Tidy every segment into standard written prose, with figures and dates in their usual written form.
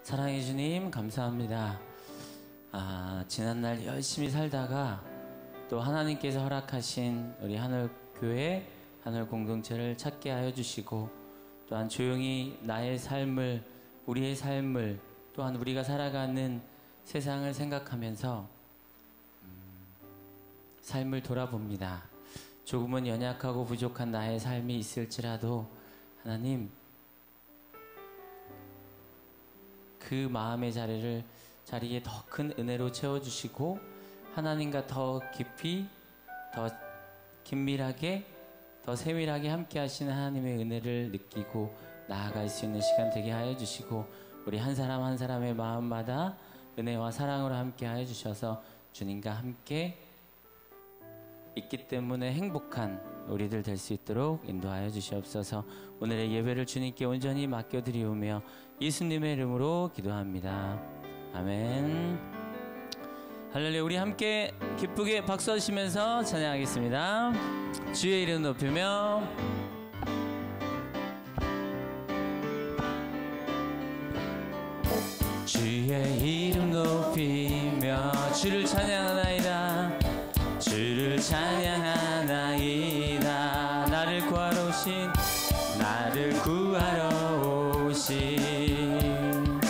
사랑해 주님 감사합니다. 지난날 열심히 살다가 또 하나님께서 허락하신 우리 하늘교회 하늘공동체를 찾게 하여 주시고, 또한 조용히 나의 삶을, 우리의 삶을, 또한 우리가 살아가는 세상을 생각하면서 삶을 돌아봅니다. 조금은 연약하고 부족한 나의 삶이 있을지라도 하나님, 그 마음의 자리에 더 큰 은혜로 채워주시고, 하나님과 더 깊이, 더 긴밀하게, 더 세밀하게 함께 하시는 하나님의 은혜를 느끼고 나아갈 수 있는 시간 되게 하여 주시고, 우리 한 사람 한 사람의 마음마다 은혜와 사랑으로 함께 하여 주셔서 주님과 함께 있기 때문에 행복한 우리들 될 수 있도록 인도하여 주시옵소서. 오늘의 예배를 주님께 온전히 맡겨드리오며 예수님의 이름으로 기도합니다. 아멘. 할렐루야. 우리 함께 기쁘게 박수하시면서 찬양하겠습니다. 주의 이름 높이며 주의 이름 높이며 주를 찬양하나이다. 주를 찬양하나이다. 나를 구하러 오신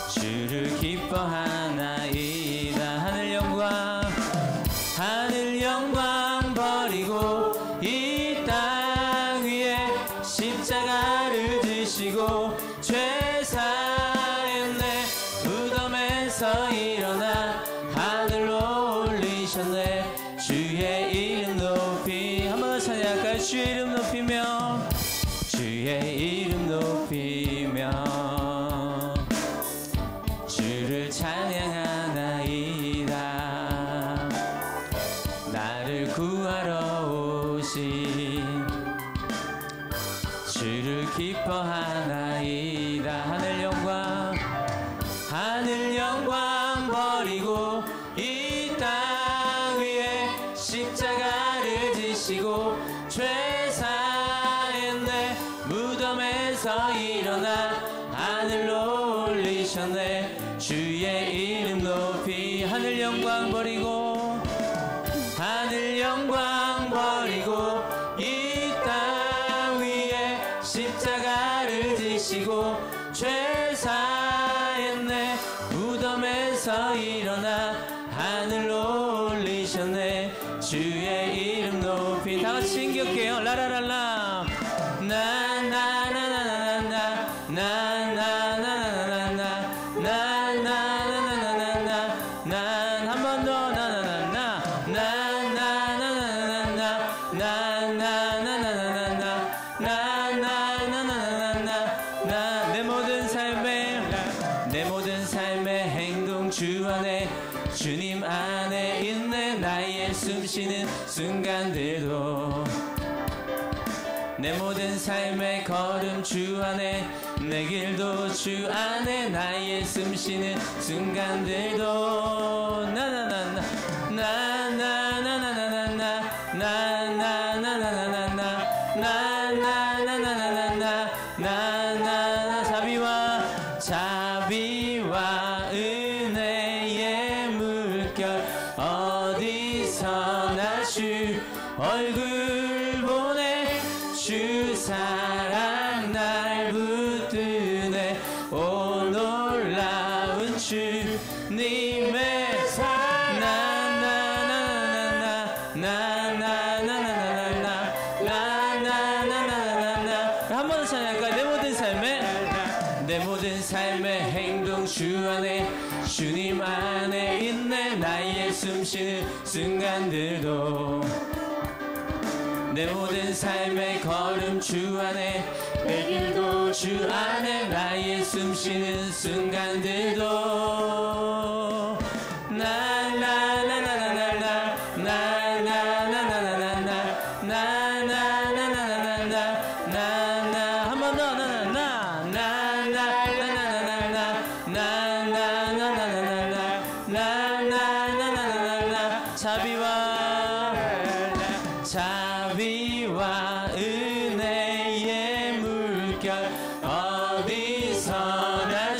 주를 기뻐하나이다. 하늘 영광 버리고 이 땅 위에 십자가를 지시고 죄 사했네. 무덤에서 일어나 하늘로 올리셨네. 주의 이름 높이 한번 더 찬양할까요? 주의 이름 높이며 주의 이름 높이며 주를 찬양하나이다. 나를 구하러 오신 주를 기뻐하나이다. 하늘 영광 버리고 이 땅 위에 십자가를 지시고 죄 사했네. 무덤에서 일어나 하늘로 올리셨네. 주의 이름 높이 하늘 영광 버리고 이 땅 위에 십자가를 지시고 죄 사했네. 무덤에서 일어나 하늘로 올리셨네. 주의 이름 높이 다 같이 힘겹게요. 라라랄라 한 번 더 내 모든 삶의 행동 주 안에 주님 안에 있네. 나의 숨쉬는 순간들도 내 모든 삶의 걸음 주 안에 내 길도 주 안에 나의 숨쉬는 순간들도 자비와 은혜의 물결 어디서나 주 얼굴 보내. 주 사랑 날 붙드네. 오 놀라운 주님의 사랑. 한 번 더 찬양할까요? 내 모든 삶의 행동 주 안에 주님 안에 있네. 나의 숨쉬는 순간들도 내 모든 삶의 걸음 주 안에 내 길도 주 안에 나의 숨쉬는 순간들도 한 번 더 자비와 은혜의 물결 어디서나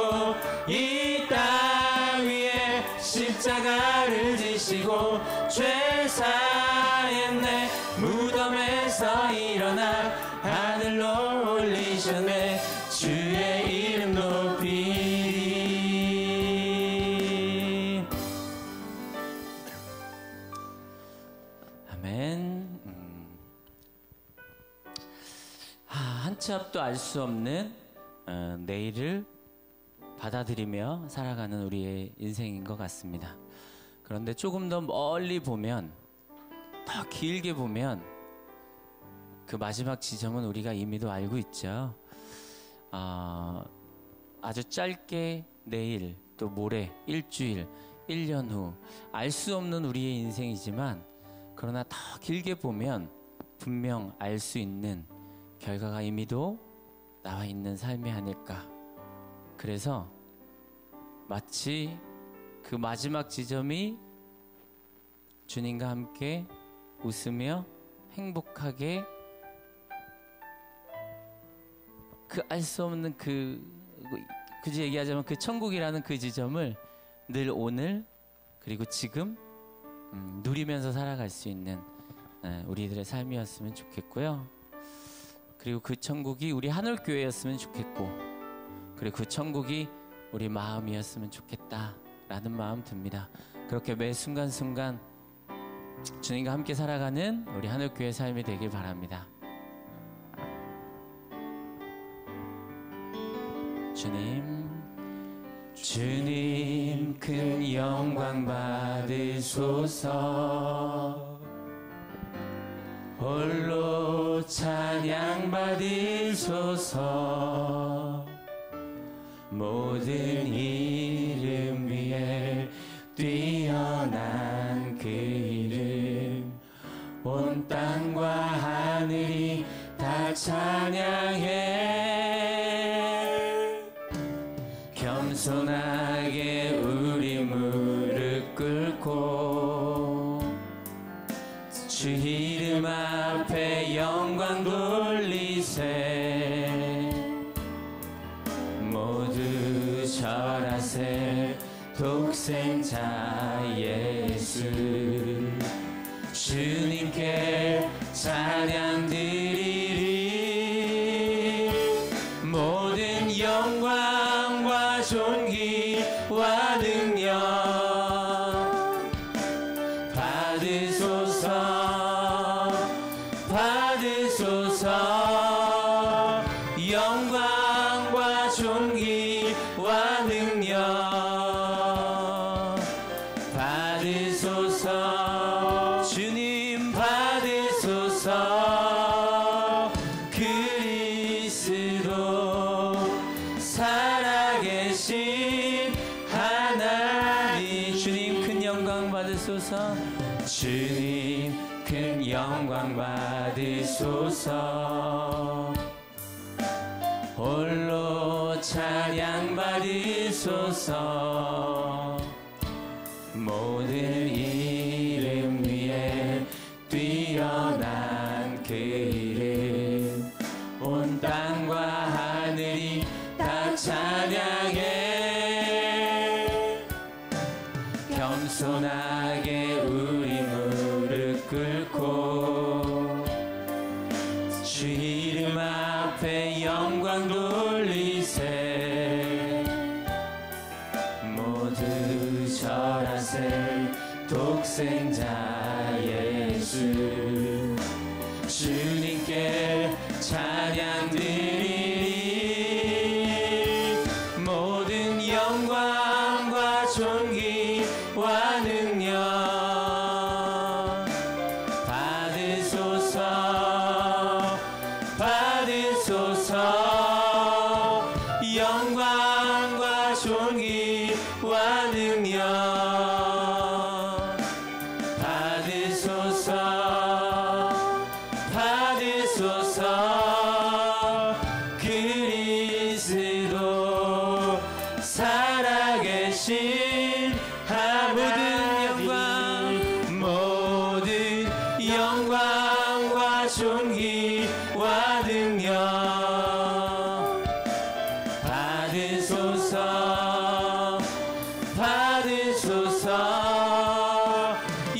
지시고 이 땅 위에 십자가를 지시고 죄 사했네. 무덤에서 일어나 하늘로 올리셨네. 주의 이름 높이리. 아멘. 한 치 앞도 알 수 없는 내일을 받아들이며 살아가는 우리의 인생인 것 같습니다. 그런데 조금 더 멀리 보면, 더 길게 보면 그 마지막 지점은 우리가 이미도 알고 있죠. 아주 짧게 내일, 또 모레, 일주일, 1년 후 알 수 없는 우리의 인생이지만, 그러나 더 길게 보면 분명 알 수 있는 결과가 이미도 나와 있는 삶이 아닐까. 그래서 마치 그 마지막 지점이 주님과 함께 웃으며 행복하게, 그 알 수 없는 굳이 얘기하자면 그 천국이라는 그 지점을 늘 오늘 그리고 지금 누리면서 살아갈 수 있는 우리들의 삶이었으면 좋겠고요. 그리고 그 천국이 우리 하늘교회였으면 좋겠고, 그리고 그 천국이 우리 마음이었으면 좋겠다라는 마음 듭니다. 그렇게 매 순간순간 주님과 함께 살아가는 우리 하늘교회 삶이 되길 바랍니다. 주님 큰 영광 받으소서. 홀로 찬양 받으소서. 모든 이름 위에 뛰어난 그 이름, 온 땅과 하늘이 다 찬양해. 겸손하게 우리 무릎 꿇고 주 이름 앞에 영광 돌리세. 모두 절하세. 독생자 예수 주님께 찬양 드리리. 모든 영광과 존귀와 능력 받으소서. 받으소서. 영광과 존귀와 능력 받으소서. 주님 받으소서. 그리스도 살아계신 하나님, 주님 큰 영광 받으소서. 주님 큰 영광 받으소서. 홀로 찬양 받으소서. 모든 이름 위에 뛰어난 그 이름, 온 땅과 하늘이 다 찬양해. 겸손하게 우리 무릎 꿇고 주 이름 앞에 영광 돌리세. 모두 절하세. 독생자 예수 주님께 찬양 드리리. 모든 영광과 존귀와 능력 받으소서. 받으소서. 영광과 존귀와 능력 받으소서. 존귀와 능력 받으소서 받으소서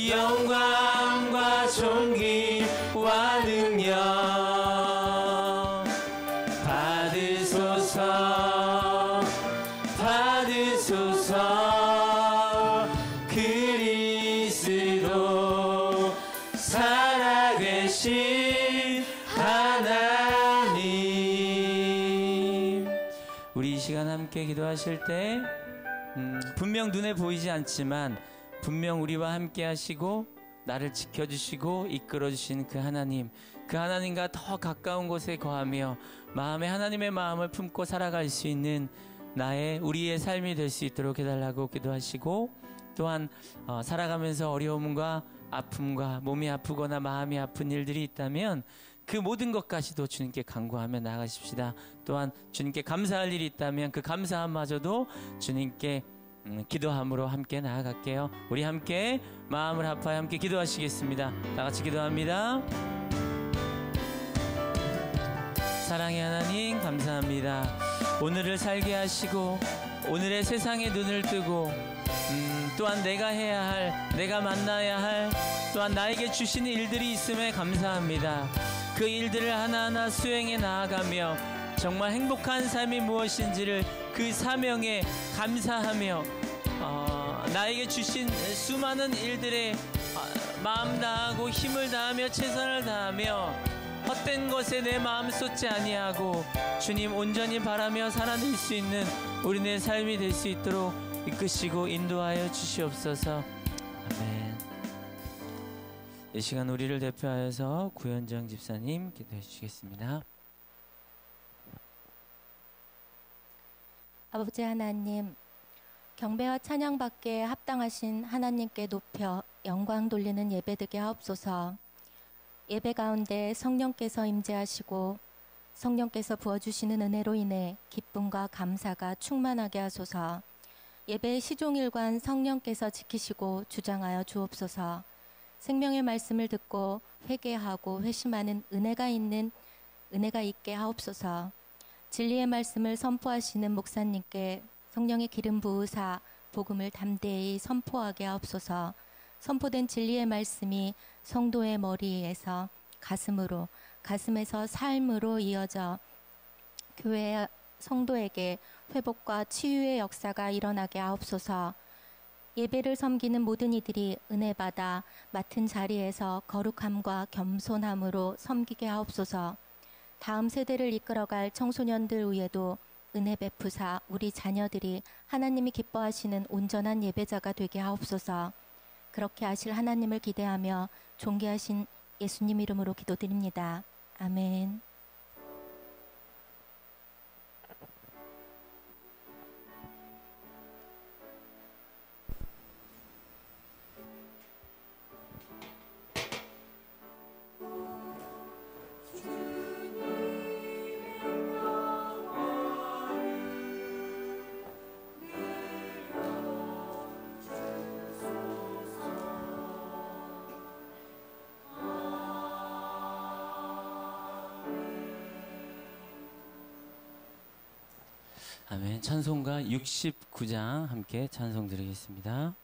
영광과 존귀와 능력 받으소서 받으소서 그리스도 살아계신 하나님. 우리 이 시간 함께 기도하실 때 분명 눈에 보이지 않지만 분명 우리와 함께 하시고 나를 지켜주시고 이끌어주신 그 하나님과 더 가까운 곳에 거하며 마음에 하나님의 마음을 품고 살아갈 수 있는 우리의 삶이 될 수 있도록 해달라고 기도하시고, 또한 살아가면서 어려움과 아픔과 몸이 아프거나 마음이 아픈 일들이 있다면 그 모든 것까지도 주님께 간구하며 나아가십시다. 또한 주님께 감사할 일이 있다면 그 감사함마저도 주님께 기도함으로 함께 나아갈게요. 우리 함께 마음을 합하여 함께 기도하시겠습니다. 다 같이 기도합니다. 사랑의 하나님 감사합니다. 오늘을 살게 하시고 오늘의 세상에 눈을 뜨고 또한 내가 해야 할, 내가 만나야 할, 또한 나에게 주시는 일들이 있음에 감사합니다. 그 일들을 하나하나 수행해 나아가며 정말 행복한 삶이 무엇인지를 그 사명에 감사하며 나에게 주신 수많은 일들에 마음 다하고 힘을 다하며 최선을 다하며 헛된 것에 내 마음 쏟지 아니하고 주님 온전히 바라며 살아낼 수 있는 우리네 삶이 될 수 있도록 이끄시고 인도하여 주시옵소서. 아멘. 이 시간 우리를 대표하여서 구현정 집사님 기도해 주시겠습니다. 아버지 하나님, 경배와 찬양받기에 합당하신 하나님께 높여 영광 돌리는 예배되게 하옵소서. 예배 가운데 성령께서 임재하시고 성령께서 부어주시는 은혜로 인해 기쁨과 감사가 충만하게 하소서. 예배의 시종일관 성령께서 지키시고 주장하여 주옵소서. 생명의 말씀을 듣고 회개하고 회심하는 은혜가 있게 하옵소서. 진리의 말씀을 선포하시는 목사님께 성령의 기름 부으사 복음을 담대히 선포하게 하옵소서. 선포된 진리의 말씀이 성도의 머리에서 가슴에서 삶으로 이어져 교회 성도에게 회복과 치유의 역사가 일어나게 하옵소서. 예배를 섬기는 모든 이들이 은혜 받아 맡은 자리에서 거룩함과 겸손함으로 섬기게 하옵소서. 다음 세대를 이끌어갈 청소년들 위에도 은혜 베푸사 우리 자녀들이 하나님이 기뻐하시는 온전한 예배자가 되게 하옵소서. 그렇게 하실 하나님을 기대하며 존귀하신 예수님 이름으로 기도드립니다. 아멘. 아멘. 찬송가 69장 함께 찬송 드리겠습니다.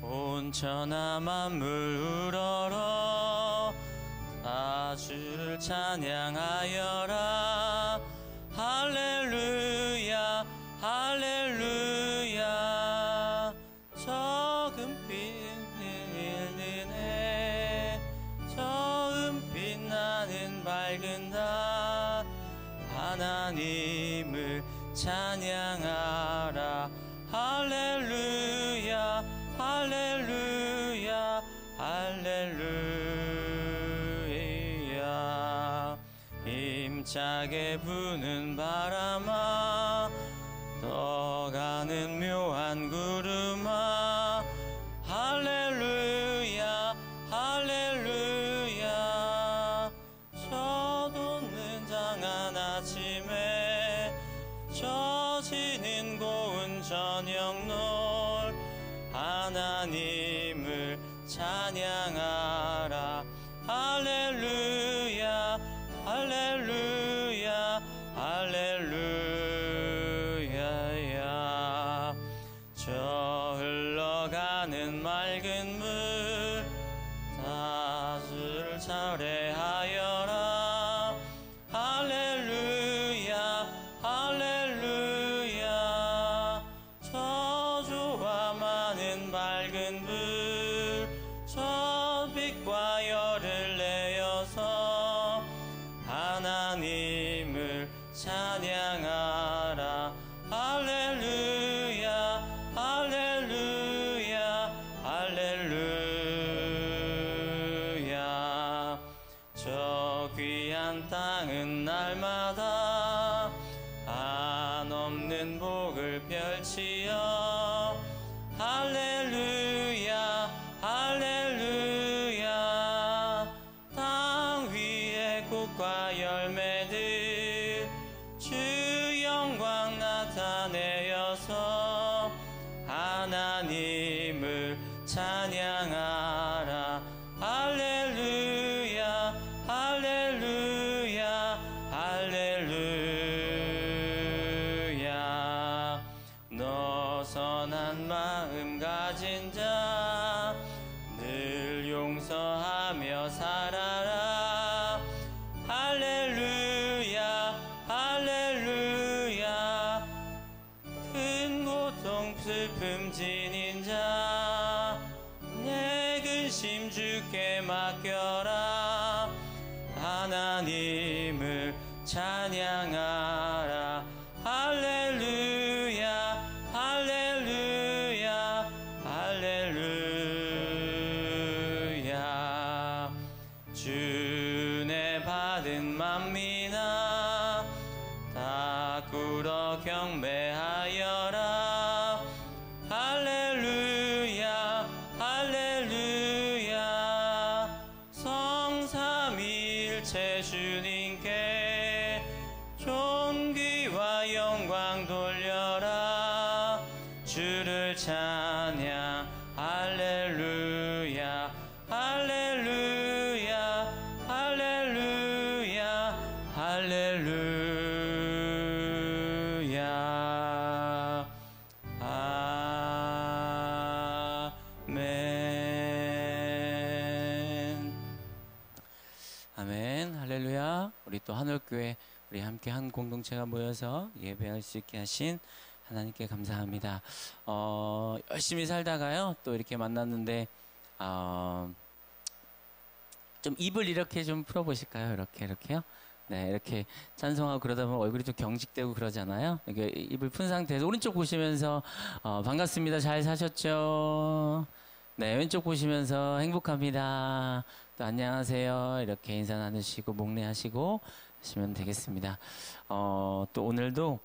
온 천하 만물 우러러 다 주를 찬양하여라. 할렐루야 할렐루야. 적은 빛내네 처음 빛나는 밝은 달 하나님을 찬양하라. 할렐루야 할렐루야 할렐루야. 힘차게 부는 바람아 떠가는 묘한 구름아 할렐루야 할렐루야. 젖없는 장 하나 차례하여라. 할렐루야 할렐루야. 저주와 많은 밝은 불, 저 빛과 열을 내어서 하나님을 찬양하라. 할렐루야 할렐루야 할렐루야. 저 귀한 땅은 날마다 한없는 복을 펼치어 할렐루야 할렐루야. 땅 위에 꽃과 열매들 주 영광 나타내어서 하나님을 찬양하라. 할렐루야 할렐루야 할렐루야. 너 선한 마음 가진 자 늘 용서하며 살아라. 할렐루야 할렐루야. 큰 고통 슬픔 지닌 자 내 근심 주께 맡겨라. 하나님을 찬양하라. 할렐루야 할렐루야 할렐루야. 주내 받은 만민아 다 꿇어 경배하여라. 할렐루야 할렐루야. 성삼위일체 주님께 존귀와 영광 돌려라. 주를 찬양 할렐루야 할렐루야 할렐루야 할렐루야. 아멘. 아멘. 할렐루야. 우리 또 한올교회 우리 함께 한 공동체가 모여서 예배할 수 있게 하신 하나님께 감사합니다. 열심히 살다가요 또 이렇게 만났는데 좀 입을 이렇게 좀 풀어보실까요? 이렇게요. 네, 이렇게 찬송하고 그러다 보면 얼굴이 좀 경직되고 그러잖아요. 이렇게 입을 푼 상태에서 오른쪽 보시면서 반갑습니다. 잘 사셨죠? 네, 왼쪽 보시면서 행복합니다. 또 안녕하세요. 이렇게 인사 나누시고 목례하시고 하시면 되겠습니다. 또 오늘도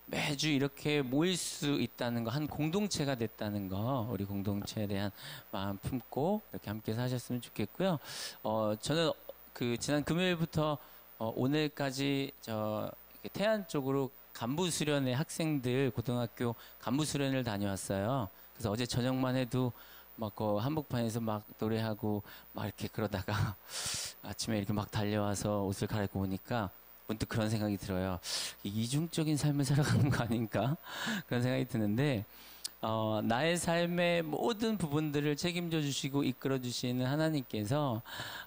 매주 이렇게 모일 수 있다는 거, 한 공동체가 됐다는 거, 우리 공동체에 대한 마음 품고 이렇게 함께 사셨으면 좋겠고요. 저는 그 지난 금요일부터 오늘까지 태안 쪽으로 간부 수련회 학생들 고등학교 간부 수련을 다녀왔어요. 그래서 어제 저녁만 해도 막 한복판에서 막 노래하고 막 이렇게 그러다가 아침에 이렇게 막 달려와서 옷을 갈아입고 오니까 문득 그런 생각이 들어요. 이중적인 삶을 살아가는 거 아닌가? 그런 생각이 드는데 나의 삶의 모든 부분들을 책임져 주시고 이끌어 주시는 하나님께서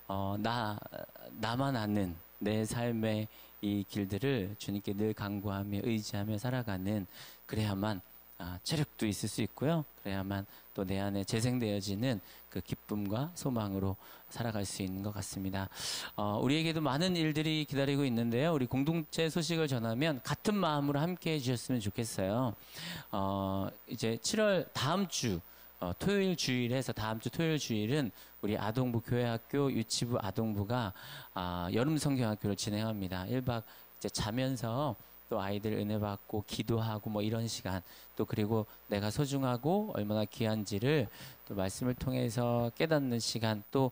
나만 아는 내 삶의 이 길들을 주님께 늘 간구하며 의지하며 살아가는, 그래야만 체력도 있을 수 있고요. 그래야만 또 내 안에 재생되어지는 그 기쁨과 소망으로 살아갈 수 있는 것 같습니다. 우리에게도 많은 일들이 기다리고 있는데요. 우리 공동체 소식을 전하면 같은 마음으로 함께 해주셨으면 좋겠어요. 이제 7월 다음 주 토요일 주일에서 다음 주 토요일 주일은 우리 아동부 교회학교 유치부 아동부가 여름 성경학교를 진행합니다. 1박 이제 자면서 또 아이들 은혜 받고 기도하고 뭐 이런 시간, 또 그리고 내가 소중하고 얼마나 귀한지를 또 말씀을 통해서 깨닫는 시간, 또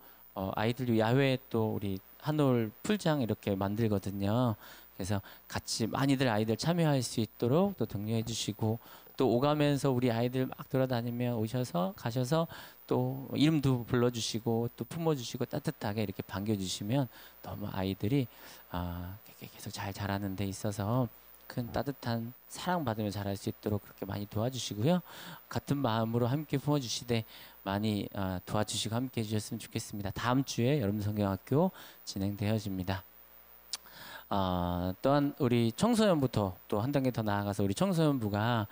아이들 야외에 또 우리 한올 풀장 이렇게 만들거든요. 그래서 같이 많이들 아이들 참여할 수 있도록 또 독려해 주시고, 또 오가면서 우리 아이들 막 돌아다니며 오셔서 가셔서 또 이름도 불러주시고 또 품어주시고 따뜻하게 이렇게 반겨주시면 너무 아이들이 계속 잘 자라는 데 있어서 큰 따뜻한 사랑받으며 자랄 수 있도록 그렇게 많이 도와주시고요. 같은 마음으로 함께 품어주시되 많이 도와주시고 함께 해주셨으면 좋겠습니다. 다음 주에 여러분 성경학교 진행되어집니다. 또한 우리 청소년부터 또 한 단계 더 나아가서 우리 청소년부가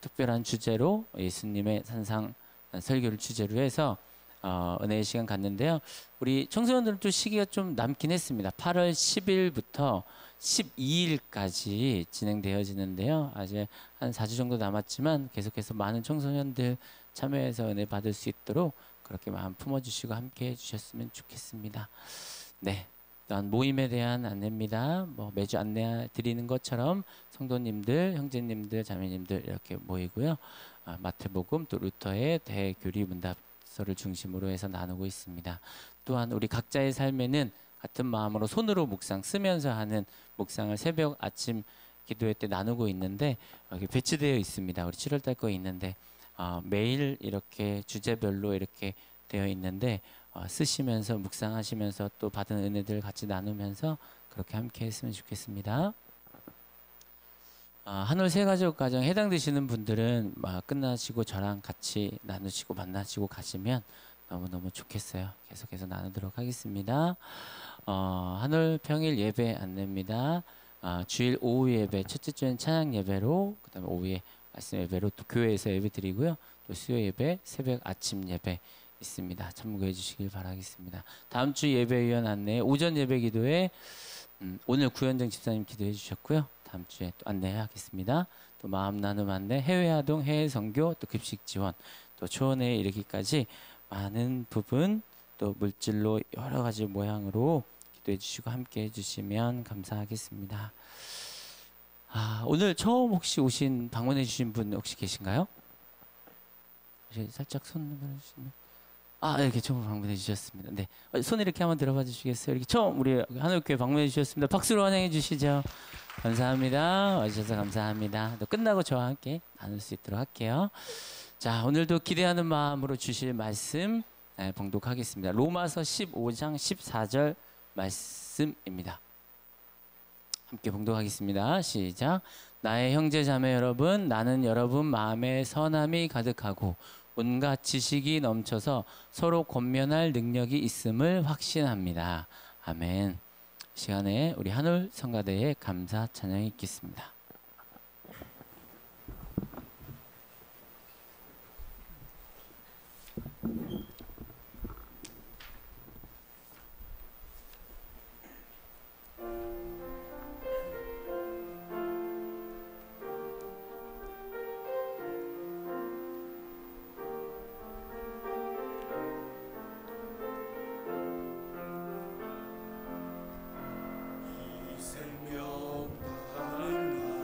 특별한 주제로 예수님의 산상 설교를 주제로 해서 은혜의 시간 갖는데요. 우리 청소년들은 또 시기가 좀 남긴 했습니다. 8월 10일부터 12일까지 진행되어지는데요. 아직 한 4주 정도 남았지만 계속해서 많은 청소년들 참여해서 은혜 받을 수 있도록 그렇게 마음 품어주시고 함께 해주셨으면 좋겠습니다. 네. 또한 모임에 대한 안내입니다. 매주 안내 드리는 것처럼 성도님들, 형제님들, 자매님들 이렇게 모이고요. 마태복음 또 루터의 대교리 문답서를 중심으로 해서 나누고 있습니다. 또한 우리 각자의 삶에는 같은 마음으로 손으로 묵상 쓰면서 하는 묵상을 새벽 아침 기도회 때 나누고 있는데 여기 배치되어 있습니다. 우리 7월달 거 있는데 매일 이렇게 주제별로 이렇게 되어 있는데 쓰시면서 묵상하시면서 또 받은 은혜들 같이 나누면서 그렇게 함께 했으면 좋겠습니다. 한올 새가족 가정 해당되시는 분들은 끝나시고 저랑 같이 나누시고 만나시고 가시면 너무너무 좋겠어요. 계속해서 나누도록 하겠습니다. 한올 평일 예배 안내입니다. 주일 오후 예배, 첫째 주엔 찬양 예배로, 그 다음에 오후에 말씀 예배로 또 교회에서 예배 드리고요. 또 수요 예배, 새벽 아침 예배 있습니다. 참고해 주시길 바라겠습니다. 다음 주 예배위원 안내, 오전 예배 기도에 오늘 구현정 집사님 기도해 주셨고요. 다음 주에 또 안내하겠습니다. 또 마음 나눔 안내, 해외 아동, 해외 선교, 또 급식 지원, 또 초원에 이르기까지 많은 부분 또 물질로 여러 가지 모양으로 기도해 주시고 함께 해주시면 감사하겠습니다. 오늘 처음 혹시 방문해 주신 분 혹시 계신가요? 혹시 살짝 손 들어주시면. 이렇게 처음 방문해 주셨습니다. 네, 손 이렇게 한번 들어봐 주시겠어요? 이렇게 처음 우리 한올교회 방문해 주셨습니다. 박수로 환영해 주시죠. 감사합니다. 와주셔서 감사합니다. 또 끝나고 저와 함께 나눌 수 있도록 할게요. 자, 오늘도 기대하는 마음으로 주실 말씀 봉독하겠습니다. 로마서 15장 14절 말씀입니다. 함께 봉독하겠습니다. 시작. 나의 형제 자매 여러분, 나는 여러분 마음에 선함이 가득하고 온갖 지식이 넘쳐서 서로 권면할 능력이 있음을 확신합니다. 아멘. 시간에 우리 한올 성가대의 감사 찬양이 있겠습니다. 생명 다른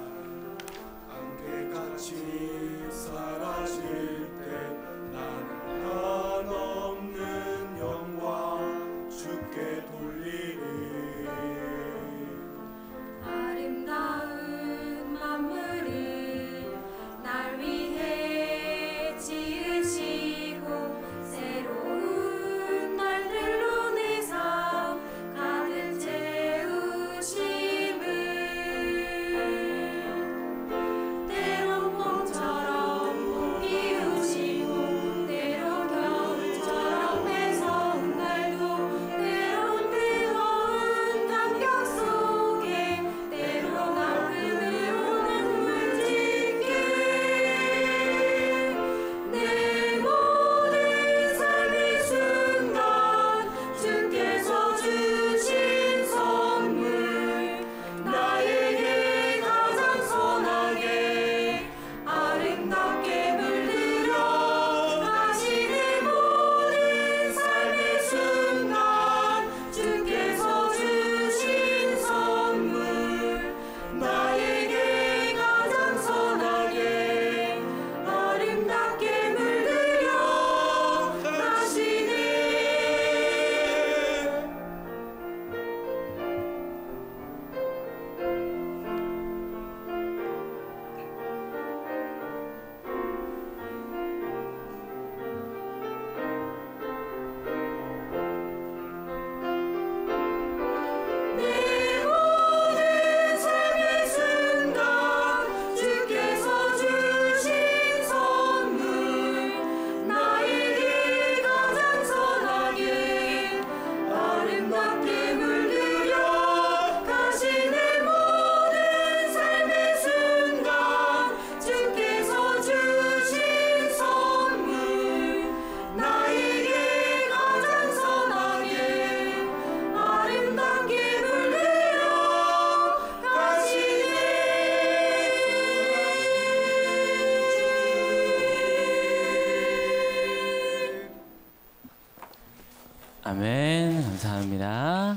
아멘. 감사합니다.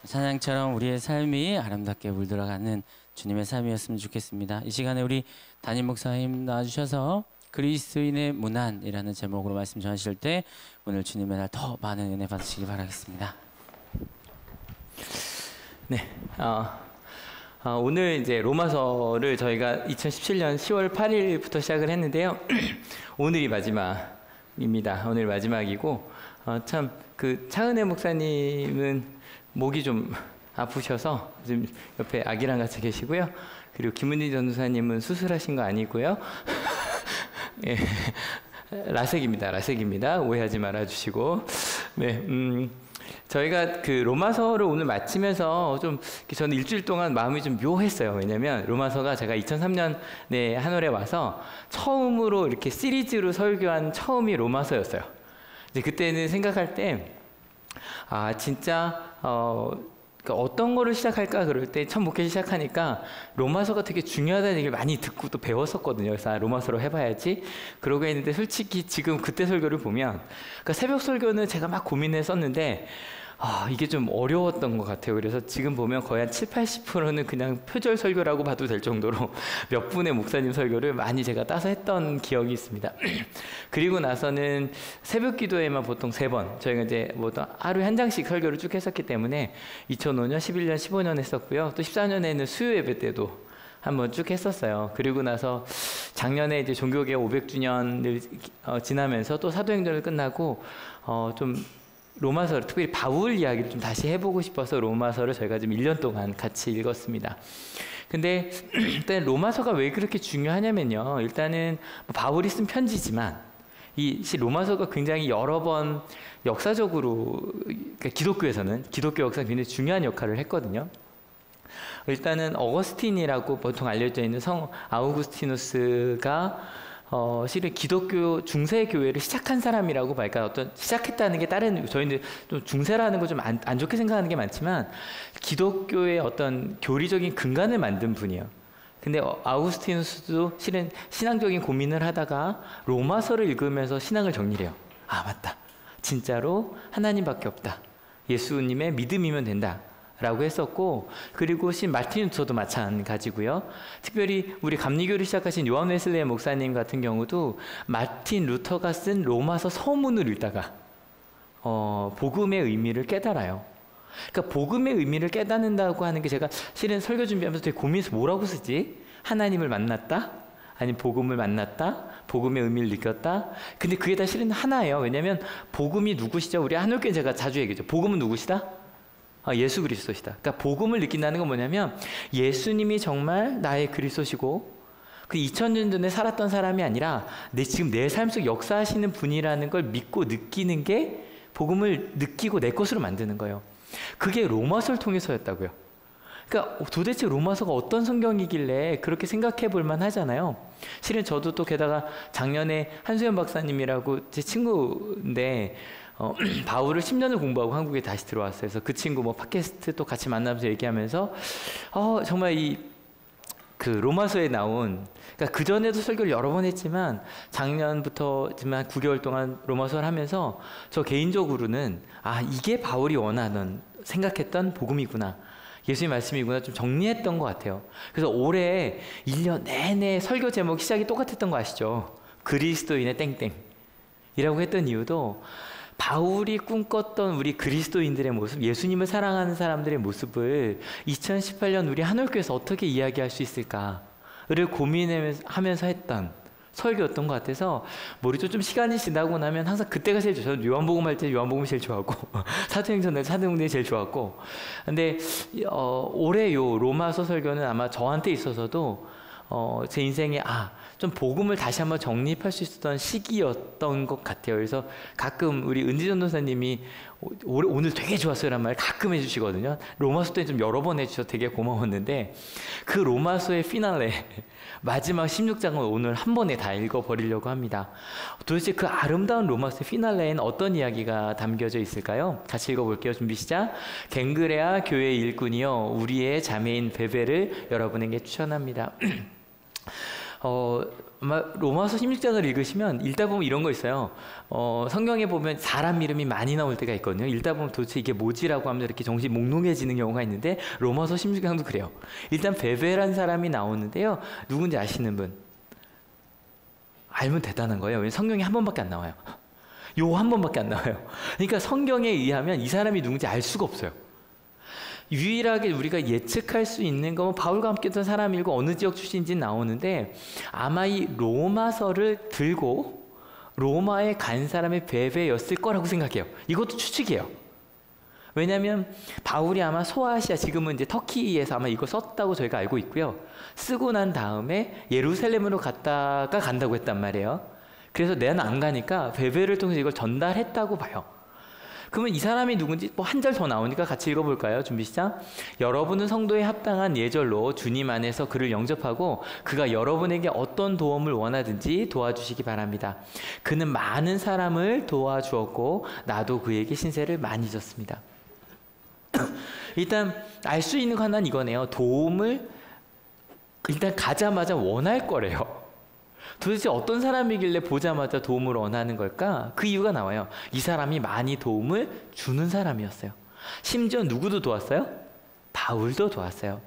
찬양처럼 우리의 삶이 아름답게 물들어가는 주님의 삶이었으면 좋겠습니다. 이 시간에 우리 담임 목사님 나와주셔서 그리스도인의 문안이라는 제목으로 말씀 전하실 때 오늘 주님의 날 더 많은 은혜 받으시기 바라겠습니다. 네, 오늘 이제 로마서를 저희가 2017년 10월 8일부터 시작을 했는데요. 오늘이 마지막입니다. 오늘 마지막이고 참 그 차은혜 목사님은 목이 좀 아프셔서 지금 옆에 아기랑 같이 계시고요. 그리고 김은희 전도사님은 수술하신 거 아니고요. 예, 라섹입니다. 오해하지 말아주시고. 네, 저희가 그 로마서를 오늘 마치면서 좀 저는 일주일 동안 마음이 좀 묘했어요. 왜냐면 로마서가 제가 2003년에 한올에 와서 처음으로 이렇게 시리즈로 설교한 처음이 로마서였어요. 이제 그때는 생각할 때 진짜 어떤 거를 시작할까 그럴 때 첫 목회 시작하니까 로마서가 되게 중요하다는 얘기를 많이 듣고 또 배웠었거든요. 그래서 로마서로 해봐야지 그러고 했는데 솔직히 지금 그때 설교를 보면 그러니까 새벽 설교는 제가 막 고민했었는데 이게 좀 어려웠던 것 같아요. 그래서 지금 보면 거의 한 70-80%는 그냥 표절 설교라고 봐도 될 정도로 몇 분의 목사님 설교를 많이 제가 따서 했던 기억이 있습니다. 그리고 나서는 새벽 기도에만 보통 3번, 저희가 이제 하루에 한 장씩 설교를 쭉 했었기 때문에 2005년, 11년, 15년 했었고요. 또 14년에는 수요 예배 때도 한번 쭉 했었어요. 그리고 나서 작년에 이제 종교개혁 500주년을 지나면서 또 사도행전을 끝나고 좀 로마서를 특별히 바울 이야기를 좀 다시 해보고 싶어서 로마서를 저희가 좀 1년 동안 같이 읽었습니다. 근데 일단 로마서가 왜 그렇게 중요하냐면요. 일단은 바울이 쓴 편지지만 이 로마서가 굉장히 여러 번 역사적으로 그러니까 기독교에서는 기독교 역사에 굉장히 중요한 역할을 했거든요. 일단은 어거스틴이라고 보통 알려져 있는 성 아우구스티누스가 실은 기독교 중세 교회를 시작한 사람이라고 봐. 그러니까 어떤 시작했다는 게 다른 저희는 좀 중세라는 거 좀 안 좋게 생각하는 게 많지만 기독교의 어떤 교리적인 근간을 만든 분이에요. 근데 아우구스티누스도 실은 신앙적인 고민을 하다가 로마서를 읽으면서 신앙을 정리해요. 맞다. 진짜로 하나님밖에 없다. 예수님의 믿음이면 된다. 라고 했었고, 그리고 신 마틴 루터도 마찬가지고요. 특별히 우리 감리교를 시작하신 요한 웨슬레이 목사님 같은 경우도 마틴 루터가 쓴 로마서 서문을 읽다가 복음의 의미를 깨달아요. 그러니까 복음의 의미를 깨닫는다고 하는 게 제가 실은 설교 준비하면서 되게 고민해서 뭐라고 쓰지? 하나님을 만났다? 아니면 복음을 만났다? 복음의 의미를 느꼈다? 근데 그게 다 실은 하나예요. 왜냐하면 복음이 누구시죠? 우리 한올교는 제가 자주 얘기하죠. 복음은 누구시다? 예수 그리스도시다. 그러니까 복음을 느낀다는 건 뭐냐면 예수님이 정말 나의 그리스도시고 그 2000년 전에 살았던 사람이 아니라 지금 내 삶 속 역사하시는 분이라는 걸 믿고 느끼는 게 복음을 느끼고 내 것으로 만드는 거예요. 그게 로마서를 통해서였다고요. 그러니까 도대체 로마서가 어떤 성경이길래 그렇게 생각해 볼 만하잖아요. 실은 저도 또 게다가 작년에 한수연 박사님이라고 제 친구인데 바울을 10년을 공부하고 한국에 다시 들어왔어요. 그래서 그 친구 팟캐스트 또 같이 만나면서 얘기하면서 정말 그 로마서에 나온 그러니까 그 전에도 설교를 여러 번 했지만 작년부터 지금 한 9개월 동안 로마서를 하면서 저 개인적으로는 이게 바울이 원하는 생각했던 복음이구나. 예수의 말씀이구나 좀 정리했던 것 같아요. 그래서 올해 1년 내내 설교 제목 시작이 똑같았던 거 아시죠? 그리스도인의 땡땡이라고 했던 이유도 바울이 꿈꿨던 우리 그리스도인들의 모습, 예수님을 사랑하는 사람들의 모습을 2018년 우리 한올교에서 어떻게 이야기할 수 있을까를 고민하면서 했던 설교였던 것 같아서 모르죠. 좀 시간이 지나고 나면 항상 그때가 제일 좋아요. 저는 요한복음 할 때 요한복음이 제일 좋았고 사도행전 할 때 사도행전이 제일 좋았고 근데 올해 요 로마서 설교는 아마 저한테 있어서도 제 인생에 좀 복음을 다시 한번 정립할 수 있었던 시기였던 것 같아요. 그래서 가끔 우리 은지 전도사님이 오늘 되게 좋았어요라는 말 가끔 해주시거든요. 로마서 때 좀 여러 번 해주셔서 되게 고마웠는데 그 로마서의 피날레 마지막 16장을 오늘 한 번에 다 읽어버리려고 합니다. 도대체 그 아름다운 로마서의 피날레에는 어떤 이야기가 담겨져 있을까요? 같이 읽어볼게요. 준비 시작. 갱그레아 교회 일꾼이여 우리의 자매인 베베를 여러분에게 추천합니다. 아마 로마서 16장을 읽으시면 읽다 보면 이런 거 있어요. 성경에 보면 사람 이름이 많이 나올 때가 있거든요. 읽다 보면 도대체 이게 뭐지라고 하면서 이렇게 정신이 몽롱해지는 경우가 있는데 로마서 16장도 그래요. 일단 베베란 사람이 나오는데요. 누군지 아시는 분? 알면 대단한 거예요. 왜냐면 성경에 한 번밖에 안 나와요. 요 한 번밖에 안 나와요. 그러니까 성경에 의하면 이 사람이 누군지 알 수가 없어요. 유일하게 우리가 예측할 수 있는 건 바울과 함께 했던 사람이고 어느 지역 출신인지는 나오는데 아마 이 로마서를 들고 로마에 간 사람의 베베였을 거라고 생각해요. 이것도 추측이에요. 왜냐하면 바울이 아마 소아시아, 지금은 이제 터키에서 아마 이거 썼다고 저희가 알고 있고요. 쓰고 난 다음에 예루살렘으로 갔다가 간다고 했단 말이에요. 그래서 내가 안 가니까 베베를 통해서 이걸 전달했다고 봐요. 그러면 이 사람이 누군지 뭐 한 절 더 나오니까 같이 읽어볼까요? 준비 시작. 여러분은 성도에 합당한 예절로 주님 안에서 그를 영접하고 그가 여러분에게 어떤 도움을 원하든지 도와주시기 바랍니다. 그는 많은 사람을 도와주었고 나도 그에게 신세를 많이 졌습니다. 일단 알 수 있는 거 하나는 이거네요. 도움을 일단 가자마자 원할 거래요. 도대체 어떤 사람이길래 보자마자 도움을 원하는 걸까? 그 이유가 나와요. 이 사람이 많이 도움을 주는 사람이었어요. 심지어 누구도 도왔어요? 바울도 도왔어요.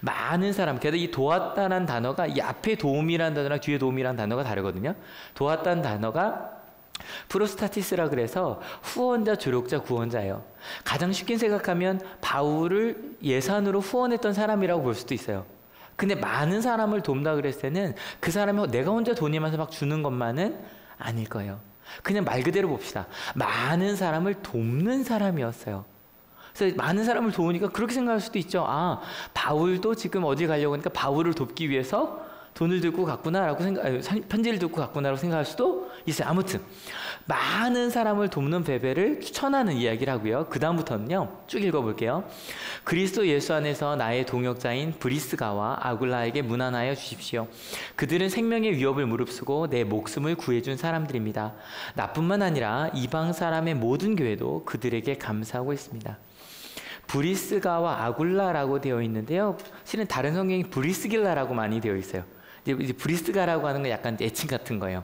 많은 사람, 게다가 이 도왔다는 단어가 이 앞에 도움이라는 단어랑 뒤에 도움이라는 단어가 다르거든요. 도왔다는 단어가 프로스타티스라 그래서 후원자, 조력자, 구원자예요. 가장 쉽게 생각하면 바울을 예산으로 후원했던 사람이라고 볼 수도 있어요. 근데 많은 사람을 돕다 그랬을 때는 그 사람이 내가 혼자 돈이 많아서 막 주는 것만은 아닐 거예요. 그냥 말 그대로 봅시다. 많은 사람을 돕는 사람이었어요. 그래서 많은 사람을 도우니까 그렇게 생각할 수도 있죠. 아, 바울도 지금 어디 가려고 하니까 바울을 돕기 위해서 돈을 들고 갔구나라고 편지를 듣고 갔구나라고 생각할 수도 있어요. 아무튼 많은 사람을 돕는 베베를 추천하는 이야기를 하고요. 그 다음부터는요. 쭉 읽어볼게요. 그리스도 예수 안에서 나의 동역자인 브리스가와 아굴라에게 문안하여 주십시오. 그들은 생명의 위협을 무릅쓰고 내 목숨을 구해준 사람들입니다. 나뿐만 아니라 이방 사람의 모든 교회도 그들에게 감사하고 있습니다. 브리스가와 아굴라라고 되어 있는데요. 실은 다른 성경이 브리스길라라고 많이 되어 있어요. 이제 브리스가라고 하는 건 약간 애칭 같은 거예요.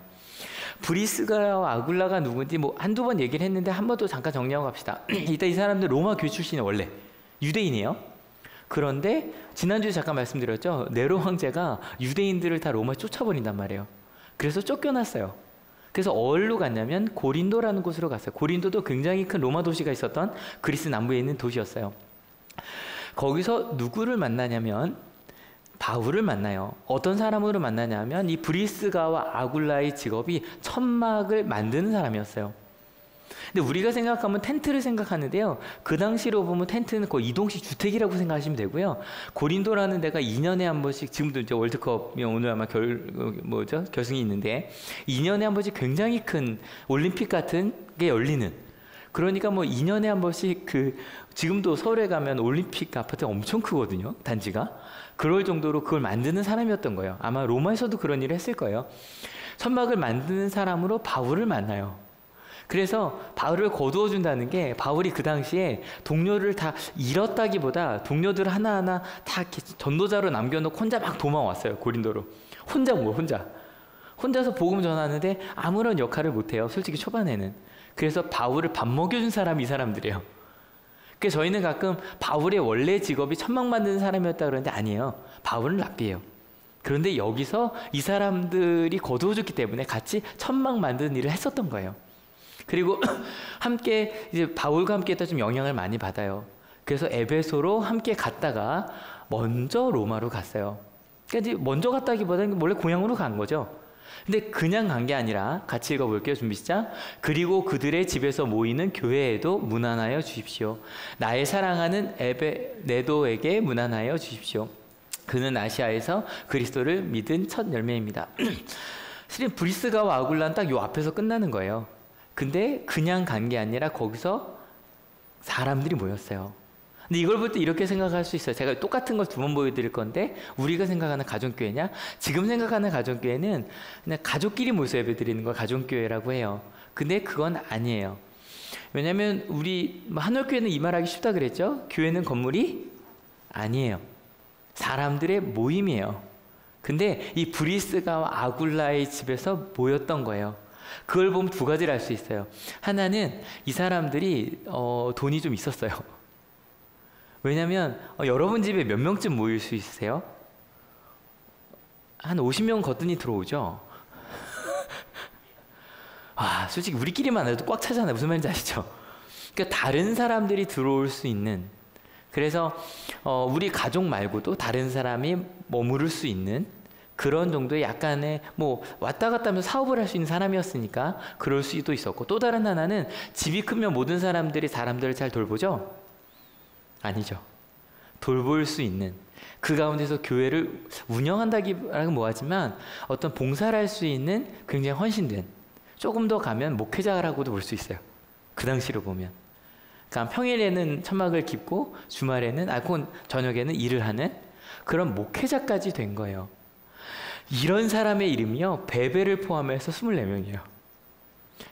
브리스가와 아굴라가 누군지 뭐 한두 번 얘기를 했는데 한 번 더 잠깐 정리하고 갑시다. 일단 이 사람들 로마 교회 출신이 원래 유대인이에요. 그런데 지난주에 잠깐 말씀드렸죠. 네로 황제가 유대인들을 다 로마에 쫓아버린단 말이에요. 그래서 쫓겨났어요. 그래서 어디로 갔냐면 고린도라는 곳으로 갔어요. 고린도도 굉장히 큰 로마 도시가 있었던 그리스 남부에 있는 도시였어요. 거기서 누구를 만나냐면 바울을 만나요. 어떤 사람으로 만나냐면 이 브리스가와 아굴라의 직업이 천막을 만드는 사람이었어요. 근데 우리가 생각하면 텐트를 생각하는데요. 그 당시로 보면 텐트는 거의 이동식 주택이라고 생각하시면 되고요. 고린도라는 데가 2년에 한 번씩, 지금도 이제 월드컵이 오늘 아마 결승이 있는데 2년에 한 번씩 굉장히 큰 올림픽 같은 게 열리는, 그러니까 뭐 2년에 한 번씩 지금도 서울에 가면 올림픽 아파트가 엄청 크거든요. 단지가. 그럴 정도로 그걸 만드는 사람이었던 거예요. 아마 로마에서도 그런 일을 했을 거예요. 천막을 만드는 사람으로 바울을 만나요. 그래서 바울을 거두어준다는 게 바울이 그 당시에 동료를 다 잃었다기보다 동료들 하나하나 다 이렇게 전도자로 남겨놓고 혼자 막 도망왔어요. 고린도로. 혼자서 복음 전하는데 아무런 역할을 못해요. 솔직히 초반에는. 그래서 바울을 밥 먹여준 사람이 이 사람들이에요. 그래서 저희는 가끔 바울의 원래 직업이 천막 만드는 사람이었다 그러는데 아니에요. 바울은 랍비예요. 그런데 여기서 이 사람들이 거두어줬기 때문에 같이 천막 만드는 일을 했었던 거예요. 그리고 함께 이제 바울과 함께 했다 좀 영향을 많이 받아요. 그래서 에베소로 함께 갔다가 먼저 로마로 갔어요. 그러니까 이제 먼저 갔다기보다는 원래 고향으로 간 거죠. 근데 그냥 간 게 아니라 같이 읽어볼게요. 준비 시작. 그리고 그들의 집에서 모이는 교회에도 문안하여 주십시오. 나의 사랑하는 에베네도에게 문안하여 주십시오. 그는 아시아에서 그리스도를 믿은 첫 열매입니다. 실은 브리스가와 아굴라는 딱 요 앞에서 끝나는 거예요. 근데 그냥 간 게 아니라 거기서 사람들이 모였어요. 근데 이걸 볼 때 이렇게 생각할 수 있어요. 제가 똑같은 걸 두 번 보여드릴 건데 우리가 생각하는 가정교회냐? 지금 생각하는 가정교회는 그냥 가족끼리 모여서 예배드리는 걸 가정교회라고 해요. 근데 그건 아니에요. 왜냐하면 우리 한올교회는 이 말하기 쉽다 그랬죠? 교회는 건물이 아니에요. 사람들의 모임이에요. 근데 이 브리스가와 아굴라의 집에서 모였던 거예요. 그걸 보면 두 가지를 알 수 있어요. 하나는 이 사람들이 돈이 좀 있었어요. 왜냐하면 여러분 집에 몇 명쯤 모일 수 있으세요? 한 50명 거뜬히 들어오죠. 솔직히 우리끼리만 해도 꽉 차잖아요. 무슨 말인지 아시죠? 그러니까 다른 사람들이 들어올 수 있는, 그래서 우리 가족 말고도 다른 사람이 머무를 수 있는 그런 정도의 약간의 뭐 왔다 갔다 하면서 사업을 할 수 있는 사람이었으니까 그럴 수도 있었고, 또 다른 하나는 집이 크면 모든 사람들이 사람들을 잘 돌보죠? 아니죠. 돌볼 수 있는, 그 가운데서 교회를 운영한다기보다는 뭐하지만 어떤 봉사를 할 수 있는 굉장히 헌신된, 조금 더 가면 목회자라고도 볼 수 있어요. 그 당시로 보면. 그러니까 평일에는 천막을 깁고 주말에는 혹은 저녁에는 일을 하는 그런 목회자까지 된 거예요. 이런 사람의 이름이요, 베베를 포함해서 24명이에요.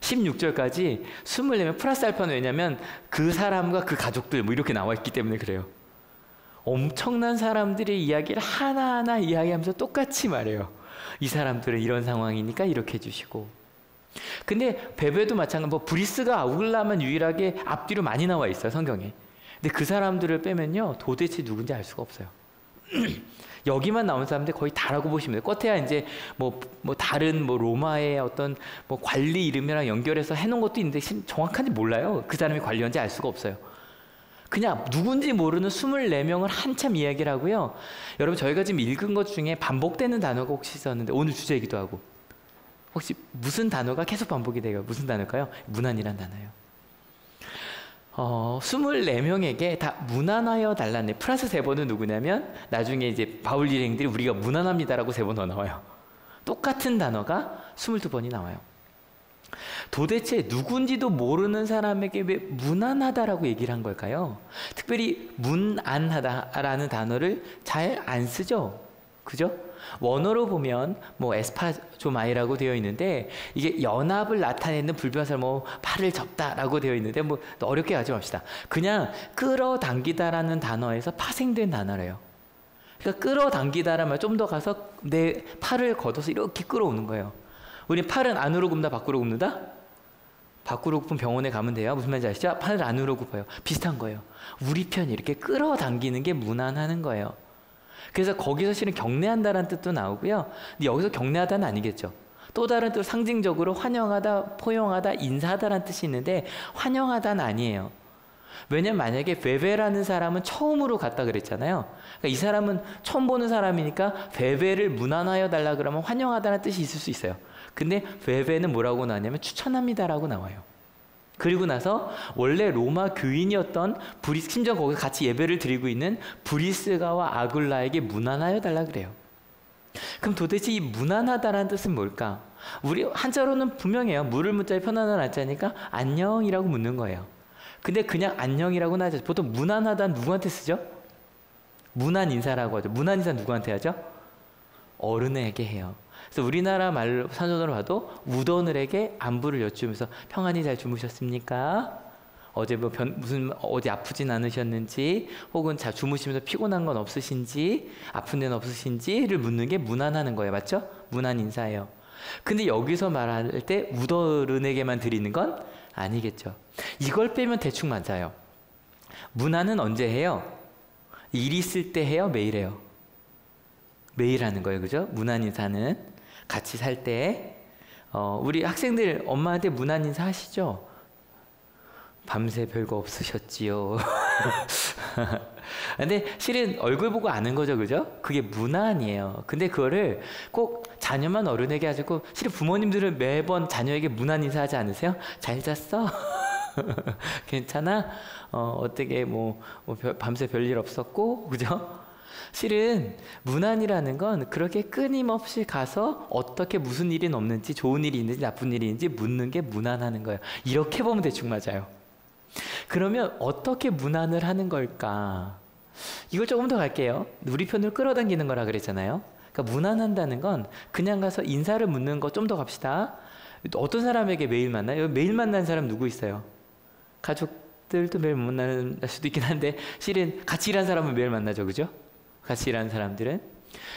16절까지 24명 플러스 알파는 왜냐면 그 사람과 그 가족들 뭐 이렇게 나와 있기 때문에 그래요. 엄청난 사람들의 이야기를 하나하나 이야기하면서 똑같이 말해요. 이 사람들은 이런 상황이니까 이렇게 해주시고. 근데 베베도 마찬가지로 뭐 브리스가 아굴라만 유일하게 앞뒤로 많이 나와 있어요, 성경에. 근데 그 사람들을 빼면요, 도대체 누군지 알 수가 없어요. 여기만 나온 사람들 거의 다라고 보시면 돼요. 껏해야 이제 뭐 다른 뭐 로마의 어떤 뭐 관리 이름이랑 연결해서 해놓은 것도 있는데 정확한지 몰라요. 그 사람이 관리한지 알 수가 없어요. 그냥 누군지 모르는 24명을 한참 이야기를 하고요. 여러분, 저희가 지금 읽은 것 중에 반복되는 단어가 혹시 있었는데, 오늘 주제이기도 하고, 혹시 무슨 단어가 계속 반복이 돼요? 무슨 단어일까요? 문안이란 단어예요. 24명에게 다 문안하여 달라네. 플러스 3번은 누구냐면 나중에 이제 바울 일행들이 우리가 문안합니다라고 3번 더 나와요. 똑같은 단어가 22번이 나와요. 도대체 누군지도 모르는 사람에게 왜 문안하다라고 얘기를 한 걸까요? 특별히 문안하다라는 단어를 잘 안 쓰죠. 그죠? 원어로 보면 뭐 에스파조마이라고 되어 있는데, 이게 연합을 나타내는 불변사, 뭐 팔을 접다라고 되어 있는데, 뭐 어렵게 하지 맙시다. 그냥 끌어당기다라는 단어에서 파생된 단어래요. 그러니까 끌어당기다라면 좀 더 가서 내 팔을 걷어서 이렇게 끌어오는 거예요. 우리 팔은 안으로 굽는다, 밖으로 굽는다? 밖으로 굽으면 병원에 가면 돼요. 무슨 말인지 아시죠? 팔을 안으로 굽어요. 비슷한 거예요. 우리 편이 이렇게 끌어당기는 게 문안하는 거예요. 그래서 거기서 실은 경례한다라는 뜻도 나오고요. 근데 여기서 경례하다는 아니겠죠. 또 다른 뜻, 상징적으로 환영하다, 포용하다, 인사하다라는 뜻이 있는데 환영하다는 아니에요. 왜냐면 만약에 베베라는 사람은 처음으로 갔다 그랬잖아요. 그러니까 이 사람은 처음 보는 사람이니까 베베를 문안하여 달라 그러면 환영하다는 뜻이 있을 수 있어요. 근데 베베는 뭐라고 나왔냐면 추천합니다라고 나와요. 그리고 나서 원래 로마 교인이었던 심지어 거기 같이 예배를 드리고 있는 브리스가와 아굴라에게 문안하여 달라 그래요. 그럼 도대체 이 문안하다라는 뜻은 뭘까? 우리 한자로는 분명해요. 물을 문자에 편안한 한자니까 안녕이라고 묻는 거예요. 근데 그냥 안녕이라고는 하죠. 보통 문안하다는 누구한테 쓰죠? 문안 인사라고 하죠. 문안 인사 누구한테 하죠? 어른에게 해요. 그래서 우리나라 말로 산전으로 봐도 우더늘에게 안부를 여쭈면서 평안히 잘 주무셨습니까? 어제 뭐 무슨 어디 아프진 않으셨는지, 혹은 잘 주무시면서 피곤한 건 없으신지, 아픈 데는 없으신지를 묻는 게 문안하는 거예요. 맞죠? 문안 인사예요. 근데 여기서 말할 때 우더른에게만 드리는 건 아니겠죠. 이걸 빼면 대충 맞아요. 문안은 언제 해요? 일 있을 때 해요? 매일 해요? 매일 하는 거예요. 그죠? 문안 인사는 같이 살 때 우리 학생들 엄마한테 문안 인사 하시죠? 밤새 별거 없으셨지요. 근데 실은 얼굴 보고 아는 거죠. 그죠? 그게 문안이에요. 근데 그거를 꼭 자녀만 어른에게 하시고, 실은 부모님들은 매번 자녀에게 문안 인사하지 않으세요? 잘 잤어? 괜찮아? 어떻게 밤새 별일 없었고? 그죠? 실은 문안이라는 건 그렇게 끊임없이 가서 어떻게 무슨 일이 없는지, 좋은 일이 있는지 나쁜 일이 있는지 묻는 게 문안하는 거예요. 이렇게 보면 대충 맞아요. 그러면 어떻게 문안을 하는 걸까? 이걸 조금 더 갈게요. 우리 편을 끌어당기는 거라 그랬잖아요. 그러니까 문안한다는 건 그냥 가서 인사를 묻는 거 좀 더 갑시다. 어떤 사람에게 매일 만나요? 매일 만난 사람 누구 있어요? 가족들도 매일 만날 수도 있긴 한데, 실은 같이 일하는 사람은 매일 만나죠. 그죠? 같이 일하는 사람들은.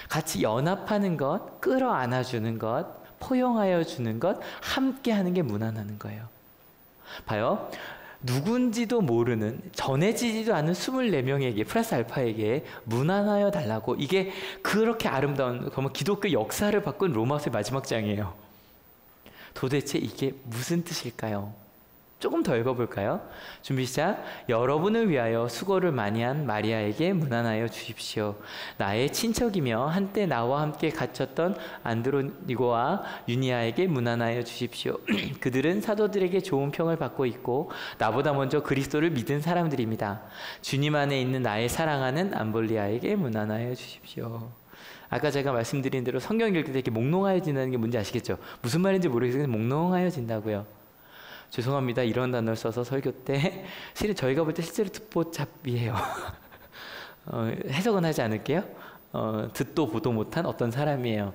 같이 연합하는 것, 끌어안아주는 것, 포용하여 주는 것, 함께 하는 게 문안하는 거예요. 봐요. 누군지도 모르는, 전해지지도 않은 24명에게 플러스 알파에게 문안하여 달라고, 이게 그렇게 아름다운 기독교 역사를 바꾼 로마서의 마지막 장이에요. 도대체 이게 무슨 뜻일까요? 조금 더 읽어볼까요? 준비 시작. 여러분을 위하여 수고를 많이 한 마리아에게 문안하여 주십시오. 나의 친척이며 한때 나와 함께 갇혔던 안드로니고와 유니아에게 문안하여 주십시오. 그들은 사도들에게 좋은 평을 받고 있고 나보다 먼저 그리스도를 믿은 사람들입니다. 주님 안에 있는 나의 사랑하는 암볼리아에게 문안하여 주십시오. 아까 제가 말씀드린 대로 성경 읽을 때 이렇게 몽롱하여진다는 게 뭔지 아시겠죠? 무슨 말인지 모르겠어요. 몽롱하여진다고요. 죄송합니다. 이런 단어를 써서 설교 때 실은 저희가 볼 때 실제로 듣보잡이에요. 해석은 하지 않을게요. 듣도 보도 못한 어떤 사람이에요.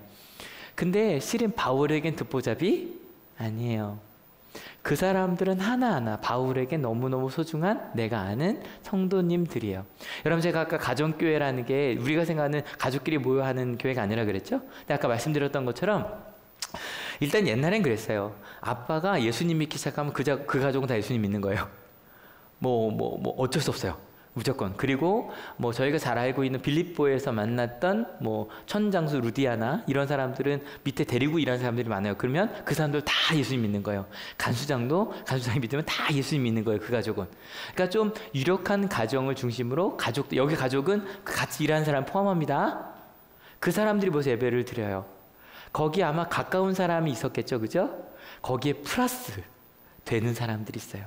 근데 실은 바울에겐 듣보잡이 아니에요. 그 사람들은 하나하나 바울에게 너무너무 소중한 내가 아는 성도님들이에요. 여러분, 제가 아까 가정교회라는 게 우리가 생각하는 가족끼리 모여 하는 교회가 아니라 그랬죠? 근데 아까 말씀드렸던 것처럼 일단 옛날엔 그랬어요. 아빠가 예수님 믿기 시작하면 그 가족은 다 예수님 믿는 거예요. 어쩔 수 없어요. 무조건. 그리고 저희가 잘 알고 있는 빌립보에서 만났던 천장수 루디아나 이런 사람들은 밑에 데리고 일하는 사람들이 많아요. 그러면 그 사람들 다 예수님 믿는 거예요. 간수장이 믿으면 다 예수님 믿는 거예요. 그 가족은. 그러니까 좀 유력한 가정을 중심으로 여기 가족은 같이 일하는 사람 포함합니다. 그 사람들이 모여서 예배를 드려요. 거기 아마 가까운 사람이 있었겠죠, 그죠? 거기에 플러스 되는 사람들이 있어요.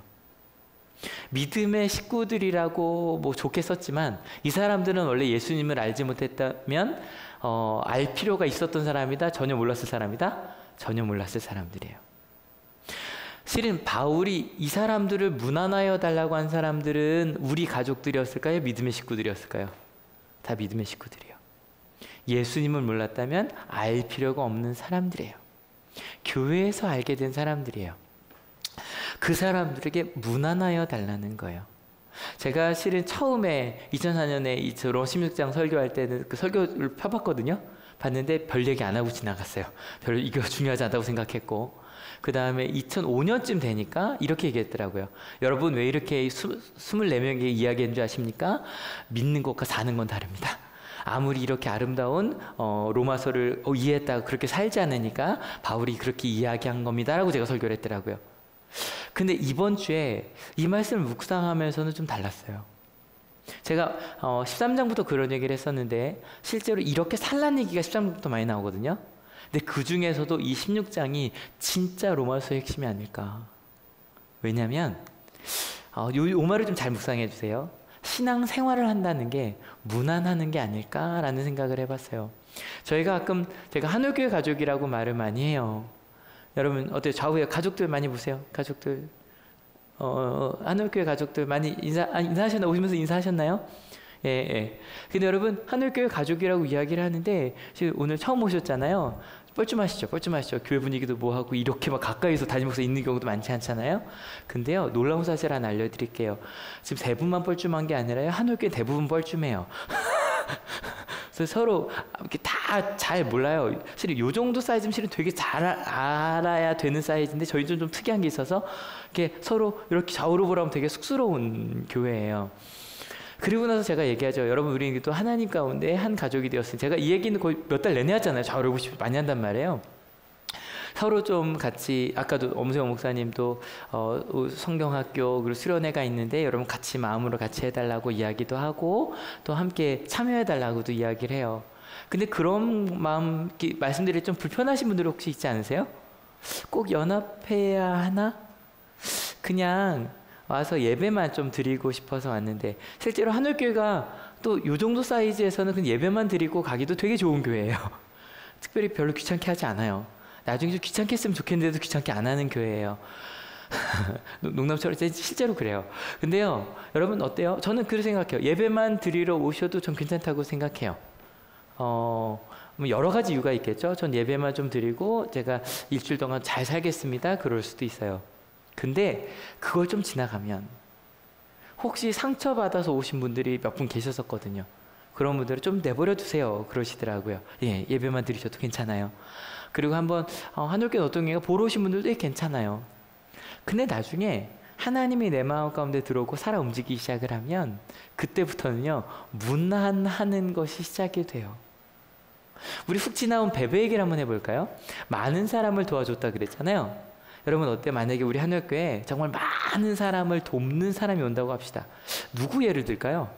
믿음의 식구들이라고 좋게 썼지만 이 사람들은 원래 예수님을 알지 못했다면 알 필요가 있었던 사람이다? 전혀 몰랐을 사람이다? 전혀 몰랐을 사람들이에요. 실은 바울이 이 사람들을 문안하여 달라고 한 사람들은 우리 가족들이었을까요? 믿음의 식구들이었을까요? 다 믿음의 식구들이에요. 예수님을 몰랐다면 알 필요가 없는 사람들이에요. 교회에서 알게 된 사람들이에요. 그 사람들에게 문안하여 달라는 거예요. 제가 실은 처음에 2004년에 이 로마 16장 설교할 때는 그 설교를 펴봤거든요. 봤는데 별 얘기 안 하고 지나갔어요. 별로 이거 중요하지 않다고 생각했고, 그 다음에 2005년쯤 되니까 이렇게 얘기했더라고요. 여러분, 왜 이렇게 24명에게 이야기한 줄 아십니까? 믿는 것과 사는 건 다릅니다. 아무리 이렇게 아름다운 로마서를 이해했다고 그렇게 살지 않으니까 바울이 그렇게 이야기한 겁니다 라고 제가 설교를 했더라고요. 근데 이번 주에 이 말씀을 묵상하면서는 좀 달랐어요. 제가 13장부터 그런 얘기를 했었는데 실제로 이렇게 살란 얘기가 13장부터 많이 나오거든요. 근데 그 중에서도 이 16장이 진짜 로마서의 핵심이 아닐까. 왜냐하면 요 말을 좀 잘 묵상해 주세요. 신앙 생활을 한다는 게 무난하는 게 아닐까라는 생각을 해봤어요. 저희가 가끔 제가 한울교회 가족이라고 말을 많이 해요. 여러분 어때요? 좌우에 가족들 많이 보세요. 가족들 한울교회 가족들 많이 인사하셨나요? 오시면서 인사하셨나요? 예. 근데 여러분 한울교회 가족이라고 이야기를 하는데 지금 오늘 처음 오셨잖아요. 뻘쭘하시죠? 교회 분위기도 뭐하고 이렇게 막 가까이서 담임 목사 있는 경우도 많지 않잖아요. 근데요, 놀라운 사실 하나 알려드릴게요. 지금 세 분만 뻘쭘한 게 아니라요, 한올교회 대부분 뻘쭘해요. 그래서 서로 이렇게 다 잘 몰라요. 실은 요 정도 사이즈면 실은 되게 잘 알아야 되는 사이즈인데 저희는 좀 특이한 게 있어서 이렇게 서로 이렇게 좌우로 보라면 되게 쑥스러운 교회예요. 그리고 나서 제가 얘기하죠. 여러분, 우리 또 하나님 가운데 한 가족이 되었어요. 제가 이 얘기는 거의 몇 달 내내 하잖아요. 좌우로 보시 많이 한단 말이에요. 서로 좀 같이, 아까도 엄수영 목사님도 성경학교 그리고 수련회가 있는데 여러분 같이 마음으로 같이 해달라고 이야기도 하고 또 함께 참여해달라고도 이야기를 해요. 근데 그런 마음 말씀드릴 좀 불편하신 분들 혹시 있지 않으세요? 꼭 연합해야 하나? 그냥 와서 예배만 좀 드리고 싶어서 왔는데 실제로 한울교회가 또 요 정도 사이즈에서는 그냥 예배만 드리고 가기도 되게 좋은 교회예요. 특별히 별로 귀찮게 하지 않아요. 나중에 좀 귀찮게 했으면 좋겠는데도 귀찮게 안 하는 교회예요. 농담처럼 실제로 그래요. 근데요, 여러분 어때요? 저는 그렇게 생각해요. 예배만 드리러 오셔도 전 괜찮다고 생각해요. 여러 가지 이유가 있겠죠. 전 예배만 좀 드리고 제가 일주일 동안 잘 살겠습니다. 그럴 수도 있어요. 근데 그걸 좀 지나가면 혹시 상처받아서 오신 분들이 몇 분 계셨었거든요. 그런 분들은 좀 내버려 두세요 그러시더라고요. 예, 예배만 드리셔도 괜찮아요. 그리고 한번 한올교회 어떤 경우가 보러 오신 분들도 괜찮아요. 근데 나중에 하나님이 내 마음 가운데 들어오고 살아 움직이기 시작을 하면 그때부터는요 문안하는 것이 시작이 돼요. 우리 훅 지나온 베베 얘기를 한번 해볼까요? 많은 사람을 도와줬다 그랬잖아요. 여러분 어때? 만약에 우리 한올교회에 정말 많은 사람을 돕는 사람이 온다고 합시다. 누구 예를 들까요?